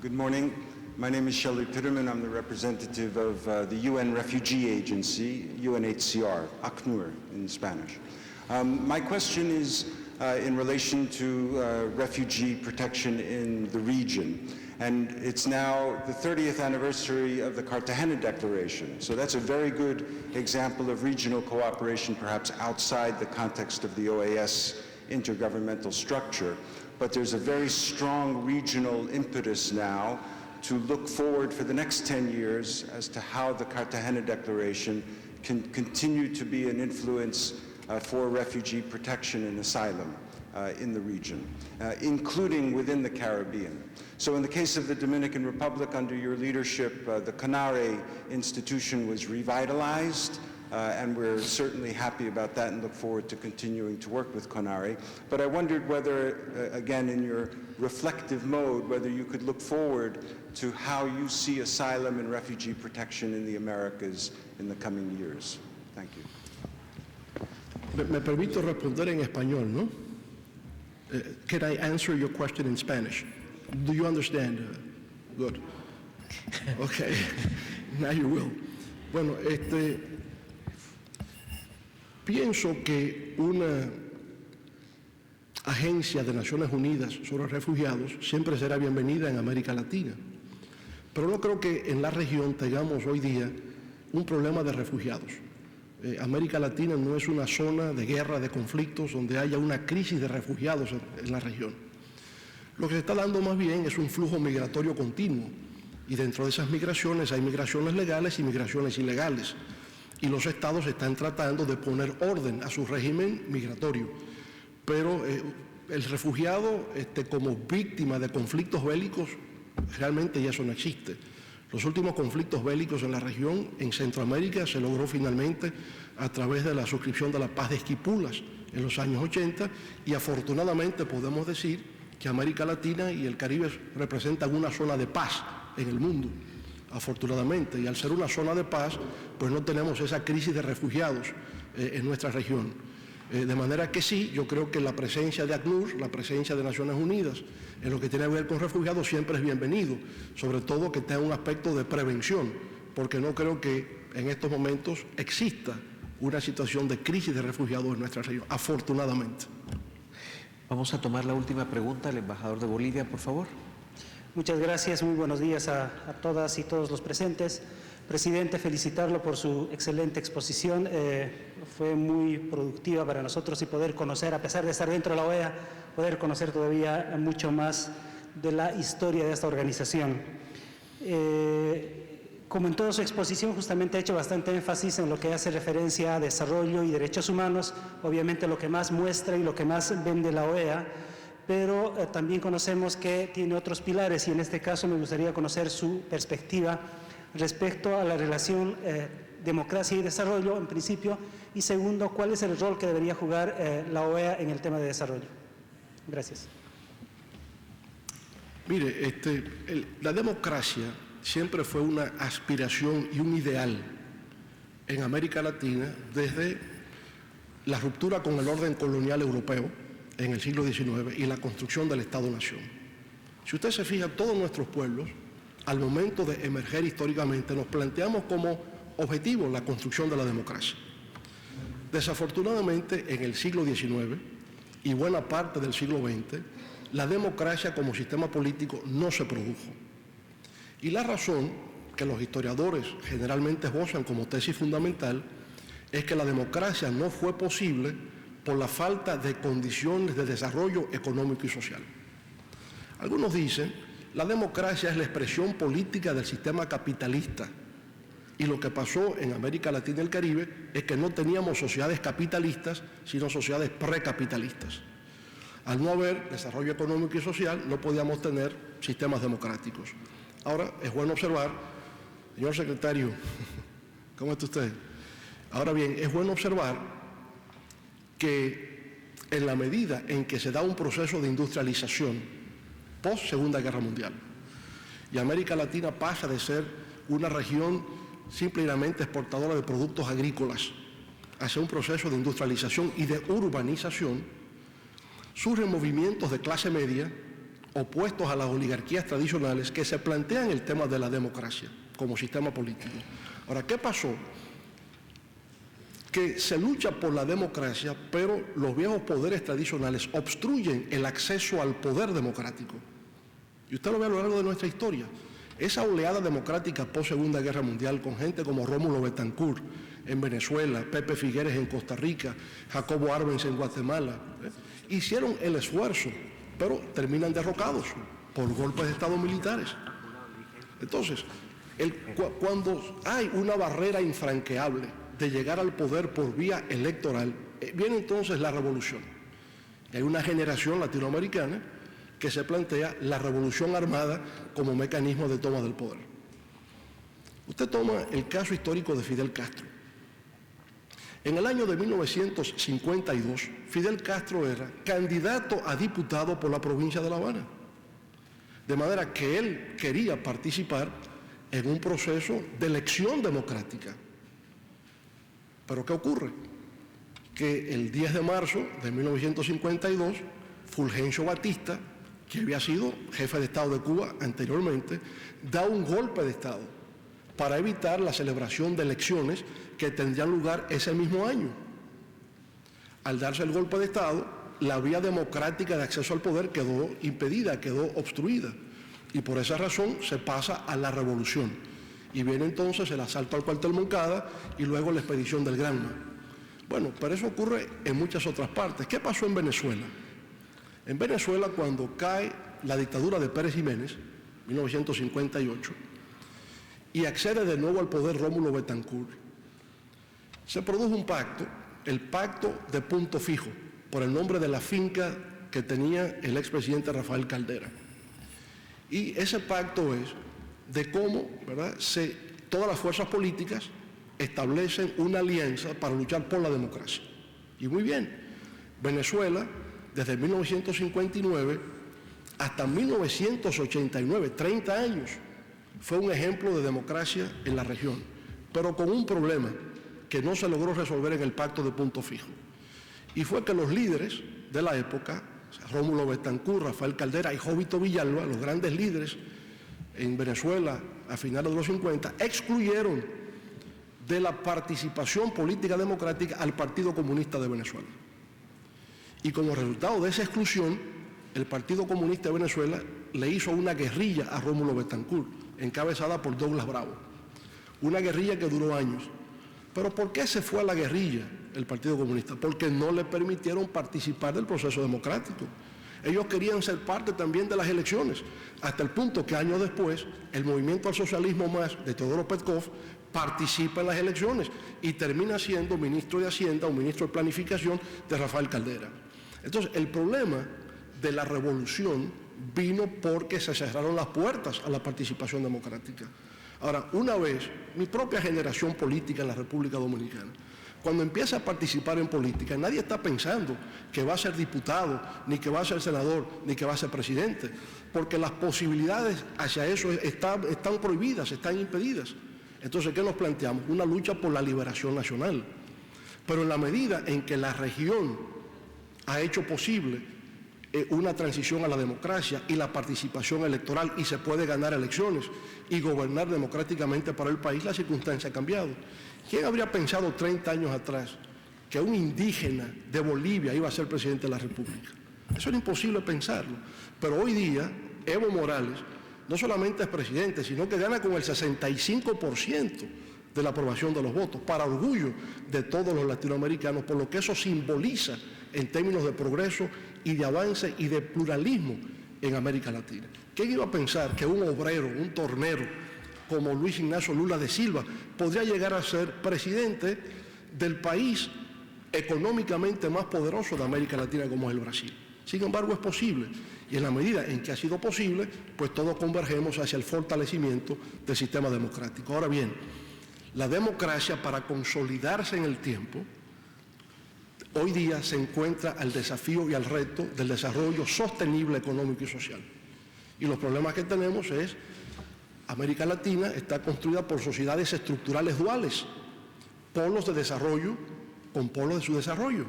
Good morning. My name is Shelley Pitterman. I'm the representative of the UN Refugee Agency, UNHCR, ACNUR in Spanish. My question is in relation to refugee protection in the region. And it's now the 30th anniversary of the Cartagena Declaration. So that's a very good example of regional cooperation, perhaps outside the context of the OAS intergovernmental structure. But there's a very strong regional impetus now to look forward for the next 10 years as to how the Cartagena Declaration can continue to be an influence for refugee protection and asylum in the region, including within the Caribbean. So in the case of the Dominican Republic, under your leadership, the CANARE institution was revitalized. and we're certainly happy about that and look forward to continuing to work with CONARE. But I wondered whether, again, in your reflective mode, whether you could look forward to how you see asylum and refugee protection in the Americas in the coming years. Thank you. Me permito responder en español, ¿no? Can I answer your question in Spanish? Do you understand? Good. Okay. Now you will. Bueno, pienso que una agencia de Naciones Unidas sobre refugiados siempre será bienvenida en América Latina, pero no creo que en la región tengamos hoy día un problema de refugiados. América Latina no es una zona de guerra, de conflictos, donde haya una crisis de refugiados en la región. Lo que se está dando más bien es un flujo migratorio continuo, y dentro de esas migraciones hay migraciones legales y migraciones ilegales, y los estados están tratando de poner orden a su régimen migratorio. Pero el refugiado como víctima de conflictos bélicos, realmente ya eso no existe. Los últimos conflictos bélicos en la región, en Centroamérica, se logró finalmente a través de la suscripción de la paz de Esquipulas en los años 80, y afortunadamente podemos decir que América Latina y el Caribe representan una zona de paz en el mundo, afortunadamente, y al ser una zona de paz, pues no tenemos esa crisis de refugiados en nuestra región. De manera que sí, yo creo que la presencia de ACNUR, la presencia de Naciones Unidas, en lo que tiene que ver con refugiados siempre es bienvenido, sobre todo que tenga un aspecto de prevención, porque no creo que en estos momentos exista una situación de crisis de refugiados en nuestra región, afortunadamente. Vamos a tomar la última pregunta, el embajador de Bolivia, por favor. Muchas gracias, muy buenos días a todas y todos los presentes. Presidente, felicitarlo por su excelente exposición. Fue muy productiva para nosotros y poder conocer, a pesar de estar dentro de la OEA, poder conocer todavía mucho más de la historia de esta organización. Como en toda su exposición, justamente ha hecho bastante énfasis en lo que hace referencia a desarrollo y derechos humanos, obviamente lo que más muestra y lo que más vende la OEA, pero también conocemos que tiene otros pilares, y en este caso me gustaría conocer su perspectiva respecto a la relación democracia y desarrollo, en principio, y segundo, ¿cuál es el rol que debería jugar la OEA en el tema de desarrollo? Gracias. Mire, la democracia siempre fue una aspiración y un ideal en América Latina desde la ruptura con el orden colonial europeo en el siglo XIX y la construcción del Estado-Nación. Si usted se fija, todos nuestros pueblos, al momento de emerger históricamente, nos planteamos como objetivo la construcción de la democracia. Desafortunadamente, en el siglo XIX y buena parte del siglo XX, la democracia como sistema político no se produjo. Y la razón que los historiadores generalmente esbozan como tesis fundamental es que la democracia no fue posible por la falta de condiciones de desarrollo económico y social. Algunos dicen, la democracia es la expresión política del sistema capitalista, y lo que pasó en América Latina y el Caribe es que no teníamos sociedades capitalistas, sino sociedades precapitalistas. Al no haber desarrollo económico y social, no podíamos tener sistemas democráticos. Ahora, es bueno observar, señor secretario, ¿cómo está usted? Ahora bien, es bueno observar que en la medida en que se da un proceso de industrialización post Segunda Guerra Mundial, y América Latina pasa de ser una región simplemente exportadora de productos agrícolas hacia un proceso de industrialización y de urbanización, surgen movimientos de clase media opuestos a las oligarquías tradicionales que se plantean el tema de la democracia como sistema político. Ahora, ¿qué pasó? Que se lucha por la democracia, pero los viejos poderes tradicionales obstruyen el acceso al poder democrático. Y usted lo ve a lo largo de nuestra historia. Esa oleada democrática post Segunda Guerra Mundial, con gente como Rómulo Betancourt en Venezuela, Pepe Figueres en Costa Rica, Jacobo Arbenz en Guatemala, hicieron el esfuerzo, pero terminan derrocados por golpes de Estado militares. Entonces, cuando hay una barrera infranqueable de llegar al poder por vía electoral, viene entonces la revolución. Hay una generación latinoamericana que se plantea la revolución armada como mecanismo de toma del poder. Usted toma el caso histórico de Fidel Castro. En el año de 1952, Fidel Castro era candidato a diputado por la provincia de La Habana. De manera que él quería participar en un proceso de elección democrática. Pero ¿qué ocurre? Que el 10 de marzo de 1952, Fulgencio Batista, que había sido jefe de Estado de Cuba anteriormente, da un golpe de Estado para evitar la celebración de elecciones que tendrían lugar ese mismo año. Al darse el golpe de Estado, la vía democrática de acceso al poder quedó impedida, quedó obstruida, y por esa razón se pasa a la revolución. Y viene entonces el asalto al cuartel Moncada y luego la expedición del Granma. Bueno, pero eso ocurre en muchas otras partes. ¿Qué pasó en Venezuela? En Venezuela, cuando cae la dictadura de Pérez Jiménez, 1958, y accede de nuevo al poder Rómulo Betancourt, se produjo un pacto, el Pacto de Punto Fijo, por el nombre de la finca que tenía el expresidente Rafael Caldera. Y ese pacto es de cómo, ¿verdad?, todas las fuerzas políticas establecen una alianza para luchar por la democracia. Y muy bien, Venezuela, desde 1959 hasta 1989, 30 años, fue un ejemplo de democracia en la región, pero con un problema que no se logró resolver en el Pacto de Punto Fijo. Y fue que los líderes de la época, Rómulo Betancourt, Rafael Caldera y Jovito Villalba, los grandes líderes en Venezuela a finales de los 50, excluyeron de la participación política democrática al Partido Comunista de Venezuela. Y como resultado de esa exclusión, el Partido Comunista de Venezuela le hizo una guerrilla a Rómulo Betancourt, encabezada por Douglas Bravo. Una guerrilla que duró años. ¿Pero por qué se fue a la guerrilla el Partido Comunista? Porque no le permitieron participar del proceso democrático. Ellos querían ser parte también de las elecciones, hasta el punto que años después el Movimiento al Socialismo Más de Teodoro Petkov participa en las elecciones y termina siendo ministro de Hacienda o ministro de Planificación de Rafael Caldera. Entonces, el problema de la revolución vino porque se cerraron las puertas a la participación democrática. Ahora, una vez, mi propia generación política en la República Dominicana, cuando empieza a participar en política, nadie está pensando que va a ser diputado, ni que va a ser senador, ni que va a ser presidente, porque las posibilidades hacia eso están prohibidas, están impedidas. Entonces, ¿qué nos planteamos? Una lucha por la liberación nacional. Pero en la medida en que la región ha hecho posible una transición a la democracia y la participación electoral y se puede ganar elecciones y gobernar democráticamente para el país, la circunstancia ha cambiado. ¿Quién habría pensado 30 años atrás que un indígena de Bolivia iba a ser presidente de la República? Eso era imposible pensarlo. Pero hoy día, Evo Morales no solamente es presidente, sino que gana con el 65% de la aprobación de los votos, para orgullo de todos los latinoamericanos, por lo que eso simboliza en términos de progreso y de avance y de pluralismo en América Latina. ¿Quién iba a pensar que un obrero, un tornero como Luis Ignacio Lula de Silva podría llegar a ser presidente del país económicamente más poderoso de América Latina como es el Brasil? Sin embargo, es posible. Y en la medida en que ha sido posible, pues todos convergemos hacia el fortalecimiento del sistema democrático. Ahora bien, la democracia, para consolidarse en el tiempo, hoy día se encuentra al desafío y al reto del desarrollo sostenible económico y social. Y los problemas que tenemos es, América Latina está construida por sociedades estructurales duales, polos de desarrollo con polos de su desarrollo.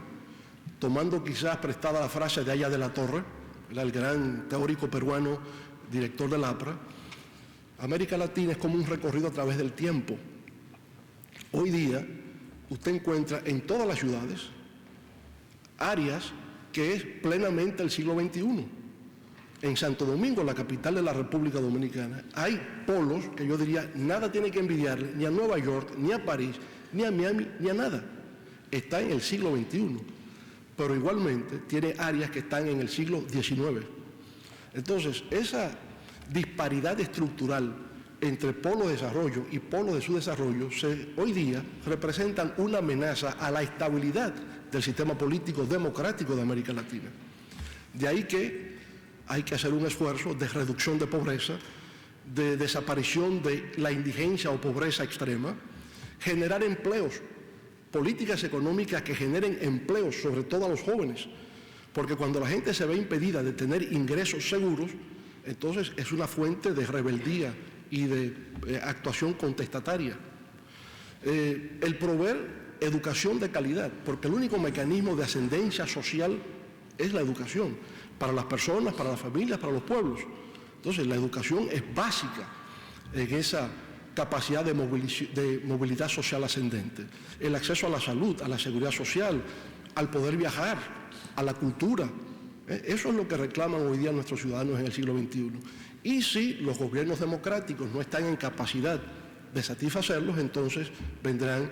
Tomando quizás prestada la frase de Aya de la Torre, el gran teórico peruano, director del APRA, América Latina es como un recorrido a través del tiempo. Hoy día, usted encuentra en todas las ciudades áreas que es plenamente el siglo XXI. En Santo Domingo, la capital de la República Dominicana, hay polos que yo diría nada tiene que envidiarle ni a Nueva York, ni a París, ni a Miami, ni a nada. Está en el siglo XXI, pero igualmente tiene áreas que están en el siglo XIX. Entonces, esa disparidad estructural entre polos de desarrollo y polos de subdesarrollo hoy día representan una amenaza a la estabilidad del sistema político democrático de América Latina. De ahí que hay que hacer un esfuerzo de reducción de pobreza, de desaparición de la indigencia o pobreza extrema, generar empleos políticas económicas que generen empleos, sobre todo a los jóvenes, porque cuando la gente se ve impedida de tener ingresos seguros, entonces es una fuente de rebeldía y de actuación contestataria. El proveer educación de calidad, porque el único mecanismo de ascendencia social es la educación, para las personas, para las familias, para los pueblos. Entonces la educación es básica en esa capacidad de movilidad social ascendente. El acceso a la salud, a la seguridad social, al poder viajar, a la cultura. Eso es lo que reclaman hoy día nuestros ciudadanos en el siglo XXI. Y si los gobiernos democráticos no están en capacidad de satisfacerlos, entonces vendrán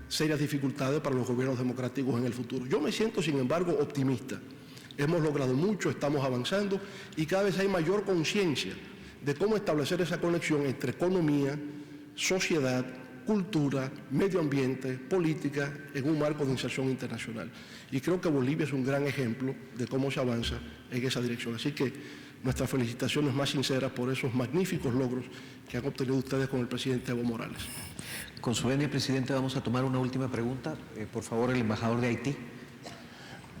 serias dificultades para los gobiernos democráticos en el futuro. Yo me siento, sin embargo, optimista. Hemos logrado mucho, estamos avanzando y cada vez hay mayor conciencia de cómo establecer esa conexión entre economía, sociedad, cultura, medio ambiente, política, en un marco de inserción internacional. Y creo que Bolivia es un gran ejemplo de cómo se avanza en esa dirección. Así que nuestras felicitaciones más sinceras por esos magníficos logros que han obtenido ustedes con el presidente Evo Morales. Con su venia, presidente, vamos a tomar una última pregunta. Por favor, el embajador de Haití.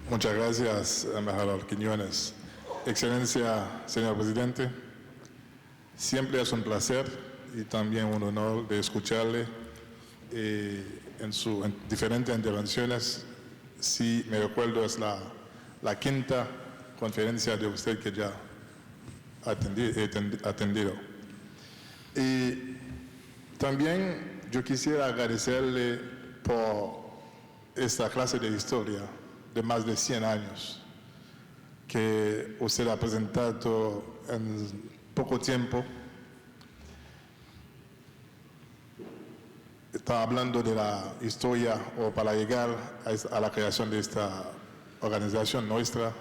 Muchas gracias, embajador Quiñones. Excelencia, señor presidente, siempre es un placer y también un honor de escucharle en diferentes intervenciones. Si me recuerdo, es la quinta conferencia de usted que ya he atendido. Y también yo quisiera agradecerle por esta clase de historia de más de 100 años que usted ha presentado en poco tiempo. Está hablando de la historia o para llegar a la creación de esta organización nuestra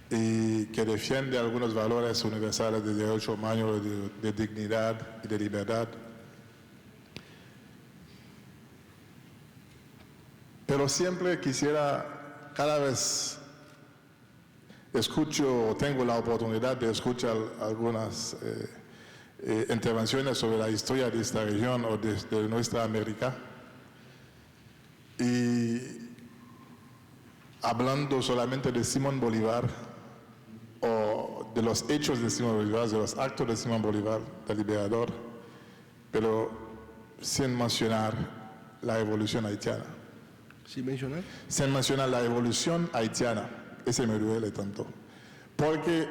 y que defiende algunos valores universales de derechos humanos, de dignidad y de libertad. Pero siempre quisiera, cada vez escucho o tengo la oportunidad de escuchar algunas intervenciones sobre la historia de esta región o de nuestra América, y hablando solamente de Simón Bolívar o de los hechos de Simón Bolívar, de los actos de Simón Bolívar, del liberador, pero sin mencionar la revolución haitiana. ¿Sí mencionar? Sin mencionar la revolución haitiana. Ese me duele tanto. Porque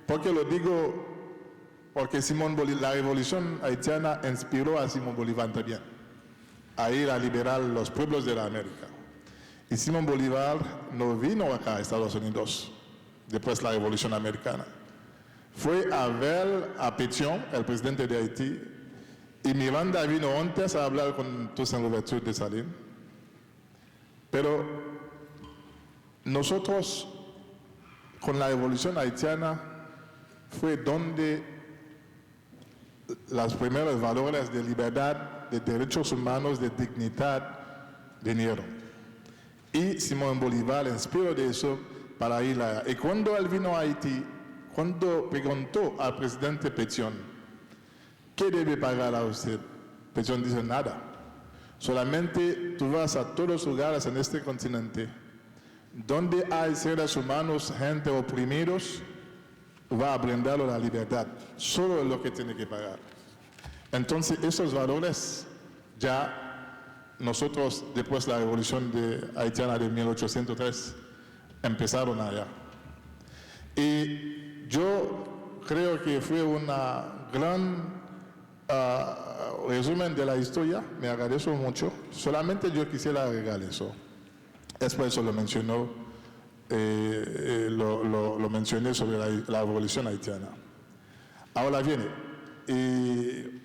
lo digo, porque la revolución haitiana inspiró a Simón Bolívar también a ir a liberar los pueblos de la América. Y Simón Bolívar no vino acá a Estados Unidos después de la revolución americana. Fue a ver a Pétion, el presidente de Haití, y Miranda vino antes a hablar con Toussaint Louverture de Salines. Pero nosotros, con la revolución haitiana, fue donde los primeros valores de libertad, de derechos humanos, de dignidad vinieron. Y Simón Bolívar inspiró de eso para ir allá. Y cuando él vino a Haití, cuando preguntó al presidente Pétion, ¿qué debe pagar a usted? Pétion dice, nada. Solamente tú vas a todos los lugares en este continente donde hay seres humanos, gente oprimidos, va a brindarle la libertad. Solo es lo que tiene que pagar. Entonces, esos valores ya nosotros, después de la revolución haitiana de 1803, empezaron allá. Y yo creo que fue una gran resumen de la historia, me agradezco mucho. Solamente yo quisiera agregar eso. Después eso lo mencionó, lo mencioné sobre la revolución haitiana. Ahora viene,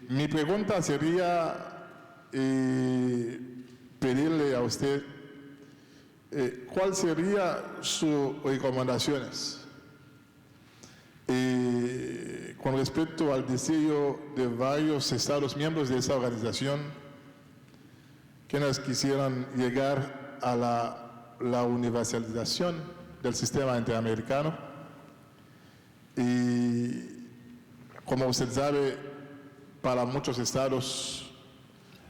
mi pregunta sería pedirle a usted cuáles serían sus recomendaciones con respecto al deseo de varios estados miembros de esa organización quienes quisieran llegar a la universalización del sistema interamericano. Y como usted sabe, para muchos estados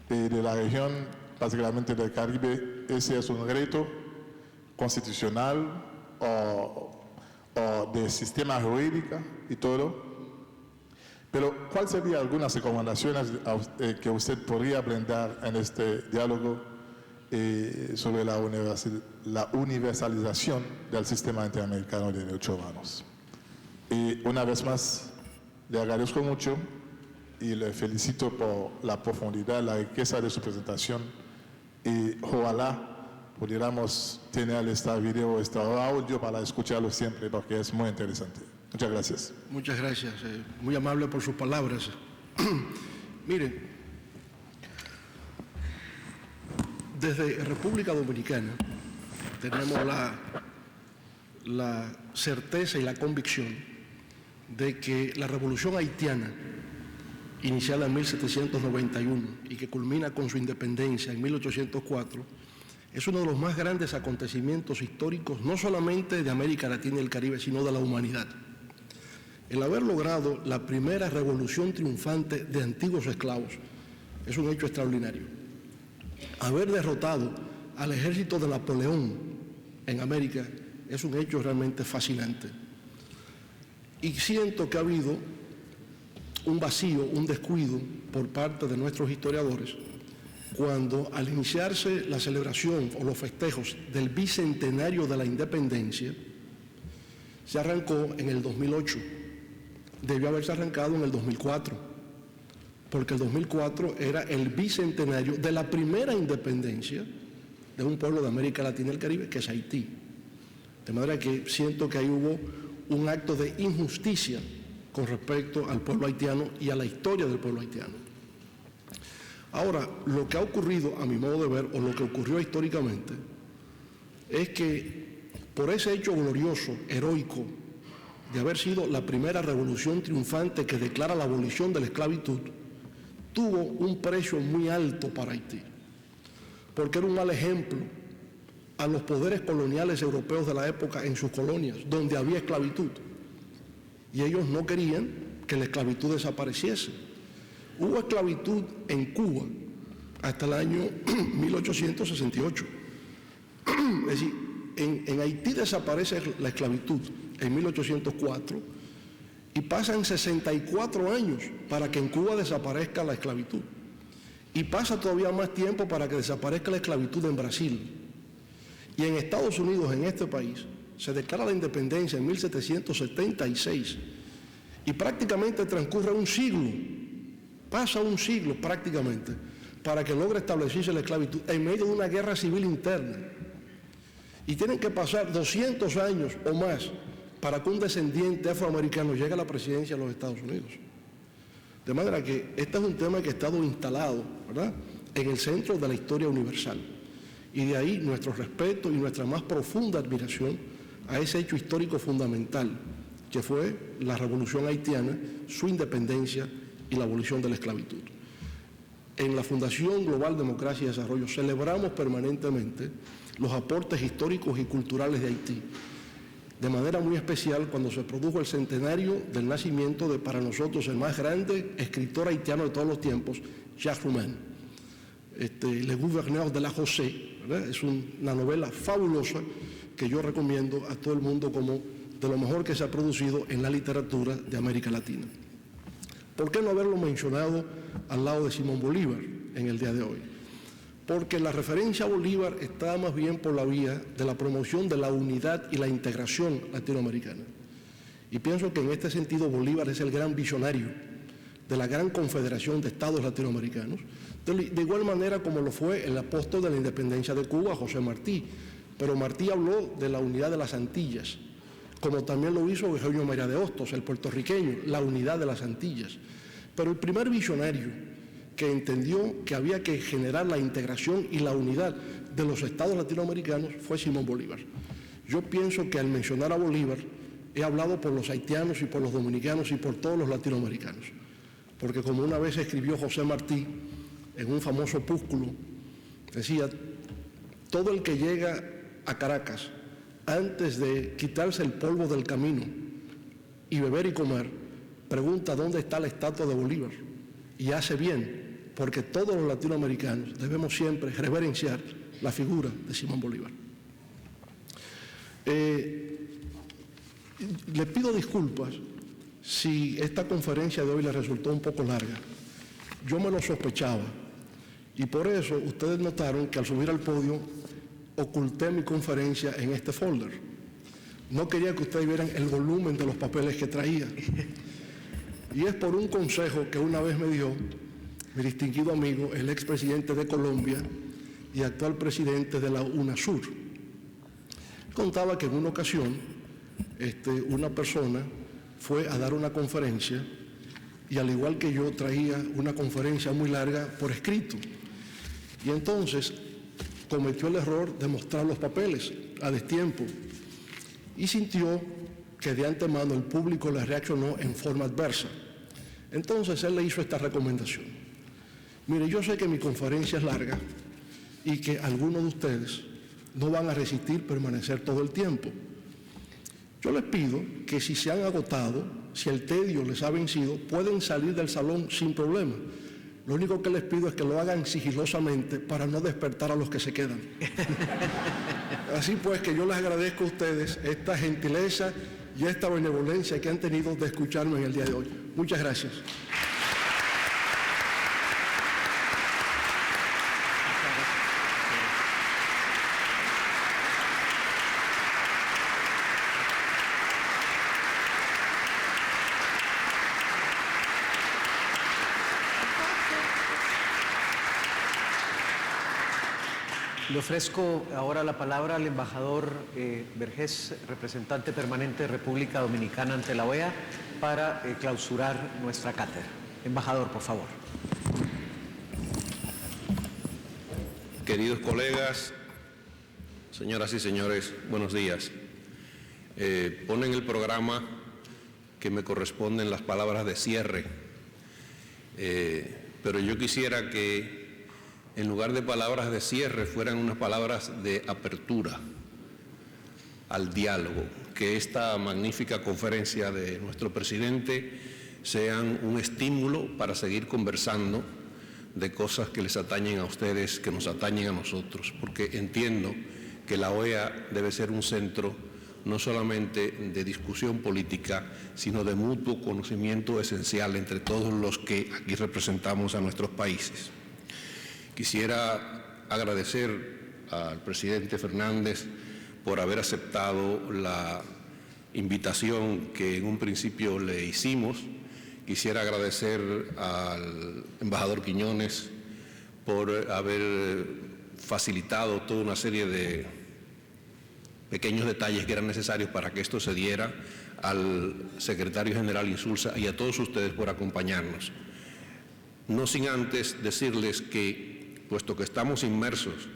de la región, básicamente del Caribe, ese es un reto constitucional o de sistema jurídico y todo. Pero, ¿cuáles serían algunas recomendaciones que usted podría brindar en este diálogo sobre la universalización del sistema interamericano de derechos humanos? Y una vez más, le agradezco mucho y le felicito por la profundidad, la riqueza de su presentación, y ojalá pudiéramos tener este video, este audio para escucharlo siempre, porque es muy interesante. Muchas gracias. Muchas gracias, muy amable por sus palabras. Mire, desde República Dominicana tenemos la certeza y la convicción de que la revolución haitiana, iniciada en 1791 y que culmina con su independencia en 1804, es uno de los más grandes acontecimientos históricos, no solamente de América Latina y el Caribe, sino de la humanidad. El haber logrado la primera revolución triunfante de antiguos esclavos es un hecho extraordinario. Haber derrotado al ejército de Napoleón en América es un hecho realmente fascinante. Y siento que ha habido un vacío, un descuido por parte de nuestros historiadores cuando, al iniciarse la celebración o los festejos del bicentenario de la independencia, se arrancó en el 2008. Debió haberse arrancado en el 2004, porque el 2004 era el bicentenario de la primera independencia de un pueblo de América Latina y el Caribe, que es Haití. De manera que siento que ahí hubo un acto de injusticia con respecto al pueblo haitiano y a la historia del pueblo haitiano. Ahora, lo que ha ocurrido, a mi modo de ver, o lo que ocurrió históricamente, es que por ese hecho glorioso, heroico, de haber sido la primera revolución triunfante que declara la abolición de la esclavitud, tuvo un precio muy alto para Haití, porque era un mal ejemplo a los poderes coloniales europeos de la época en sus colonias, donde había esclavitud, y ellos no querían que la esclavitud desapareciese. Hubo esclavitud en Cuba hasta el año 1868. Es decir, en Haití desaparece la esclavitud en 1804 y pasan 64 años para que en Cuba desaparezca la esclavitud. Y pasa todavía más tiempo para que desaparezca la esclavitud en Brasil. Y en Estados Unidos, en este país, se declara la independencia en 1776 y prácticamente transcurre un siglo, pasa un siglo prácticamente, para que logre establecerse la esclavitud en medio de una guerra civil interna. Y tienen que pasar 200 años o más para que un descendiente afroamericano llegue a la presidencia de los Estados Unidos. De manera que este es un tema que ha estado instalado, ¿verdad?, en el centro de la historia universal. Y de ahí nuestro respeto y nuestra más profunda admiración a ese hecho histórico fundamental, que fue la revolución haitiana, su independencia y la abolición de la esclavitud. En la Fundación Global Democracia y Desarrollo celebramos permanentemente los aportes históricos y culturales de Haití, de manera muy especial cuando se produjo el centenario del nacimiento de, para nosotros, el más grande escritor haitiano de todos los tiempos, Jacques Roumain. Le Gouverneur de la José, ¿verdad? Es una novela fabulosa que yo recomiendo a todo el mundo como de lo mejor que se ha producido en la literatura de América Latina. ¿Por qué no haberlo mencionado al lado de Simón Bolívar en el día de hoy? Porque la referencia a Bolívar está más bien por la vía de la promoción de la unidad y la integración latinoamericana. Y pienso que en este sentido Bolívar es el gran visionario de la gran confederación de estados latinoamericanos, de igual manera como lo fue el apóstol de la independencia de Cuba, José Martí. Pero Martí habló de la unidad de las Antillas, como también lo hizo Eugenio María de Hostos, el puertorriqueño, la unidad de las Antillas. Pero el primer visionario que entendió que había que generar la integración y la unidad de los estados latinoamericanos fue Simón Bolívar. Yo pienso que al mencionar a Bolívar he hablado por los haitianos y por los dominicanos y por todos los latinoamericanos, porque como una vez escribió José Martí en un famoso opúsculo, decía: todo el que llega a Caracas antes de quitarse el polvo del camino y beber y comer, pregunta dónde está la estatua de Bolívar, y hace bien, porque todos los latinoamericanos debemos siempre reverenciar la figura de Simón Bolívar. Le pido disculpas si esta conferencia de hoy le resultó un poco larga. Yo me lo sospechaba y por eso ustedes notaron que al subir al podio oculté mi conferencia en este folder. No quería que ustedes vieran el volumen de los papeles que traía. Y es por un consejo que una vez me dio mi distinguido amigo, el expresidente de Colombia y actual presidente de la UNASUR. Contaba que en una ocasión una persona fue a dar una conferencia y al igual que yo traía una conferencia muy larga por escrito. Y entonces cometió el error de mostrar los papeles a destiempo y sintió que de antemano el público le reaccionó en forma adversa. Entonces él le hizo esta recomendación. Mire, yo sé que mi conferencia es larga y que algunos de ustedes no van a resistir permanecer todo el tiempo. Yo les pido que si se han agotado, si el tedio les ha vencido, pueden salir del salón sin problema. Lo único que les pido es que lo hagan sigilosamente para no despertar a los que se quedan. Así pues que yo les agradezco a ustedes esta gentileza y esta benevolencia que han tenido de escucharme en el día de hoy. Muchas gracias. Le ofrezco ahora la palabra al embajador Vergés, representante permanente de República Dominicana ante la OEA, para clausurar nuestra cátedra. Embajador, por favor. Queridos colegas, señoras y señores, buenos días. Pone en el programa que me corresponden las palabras de cierre, pero yo quisiera que en lugar de palabras de cierre fueran unas palabras de apertura al diálogo, que esta magnífica conferencia de nuestro presidente sean un estímulo para seguir conversando de cosas que les atañen a ustedes, que nos atañen a nosotros, porque entiendo que la OEA debe ser un centro no solamente de discusión política, sino de mutuo conocimiento esencial entre todos los que aquí representamos a nuestros países. Quisiera agradecer al presidente Fernández por haber aceptado la invitación que en un principio le hicimos. Quisiera agradecer al embajador Quiñones por haber facilitado toda una serie de pequeños detalles que eran necesarios para que esto se diera, al secretario general Insulza y a todos ustedes por acompañarnos. No sin antes decirles que, puesto que estamos inmersos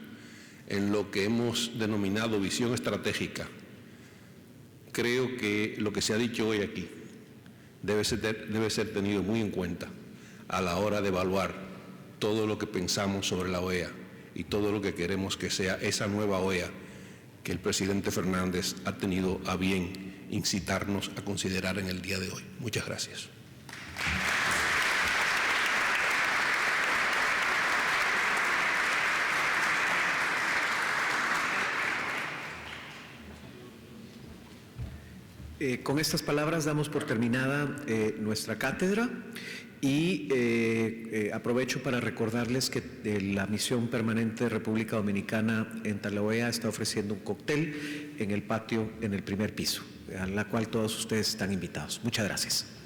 en lo que hemos denominado visión estratégica, creo que lo que se ha dicho hoy aquí debe ser tenido muy en cuenta a la hora de evaluar todo lo que pensamos sobre la OEA y todo lo que queremos que sea esa nueva OEA que el presidente Fernández ha tenido a bien incitarnos a considerar en el día de hoy. Muchas gracias. Con estas palabras damos por terminada nuestra cátedra y aprovecho para recordarles que la Misión Permanente de República Dominicana en la OEA está ofreciendo un cóctel en el patio en el primer piso, a la cual todos ustedes están invitados. Muchas gracias.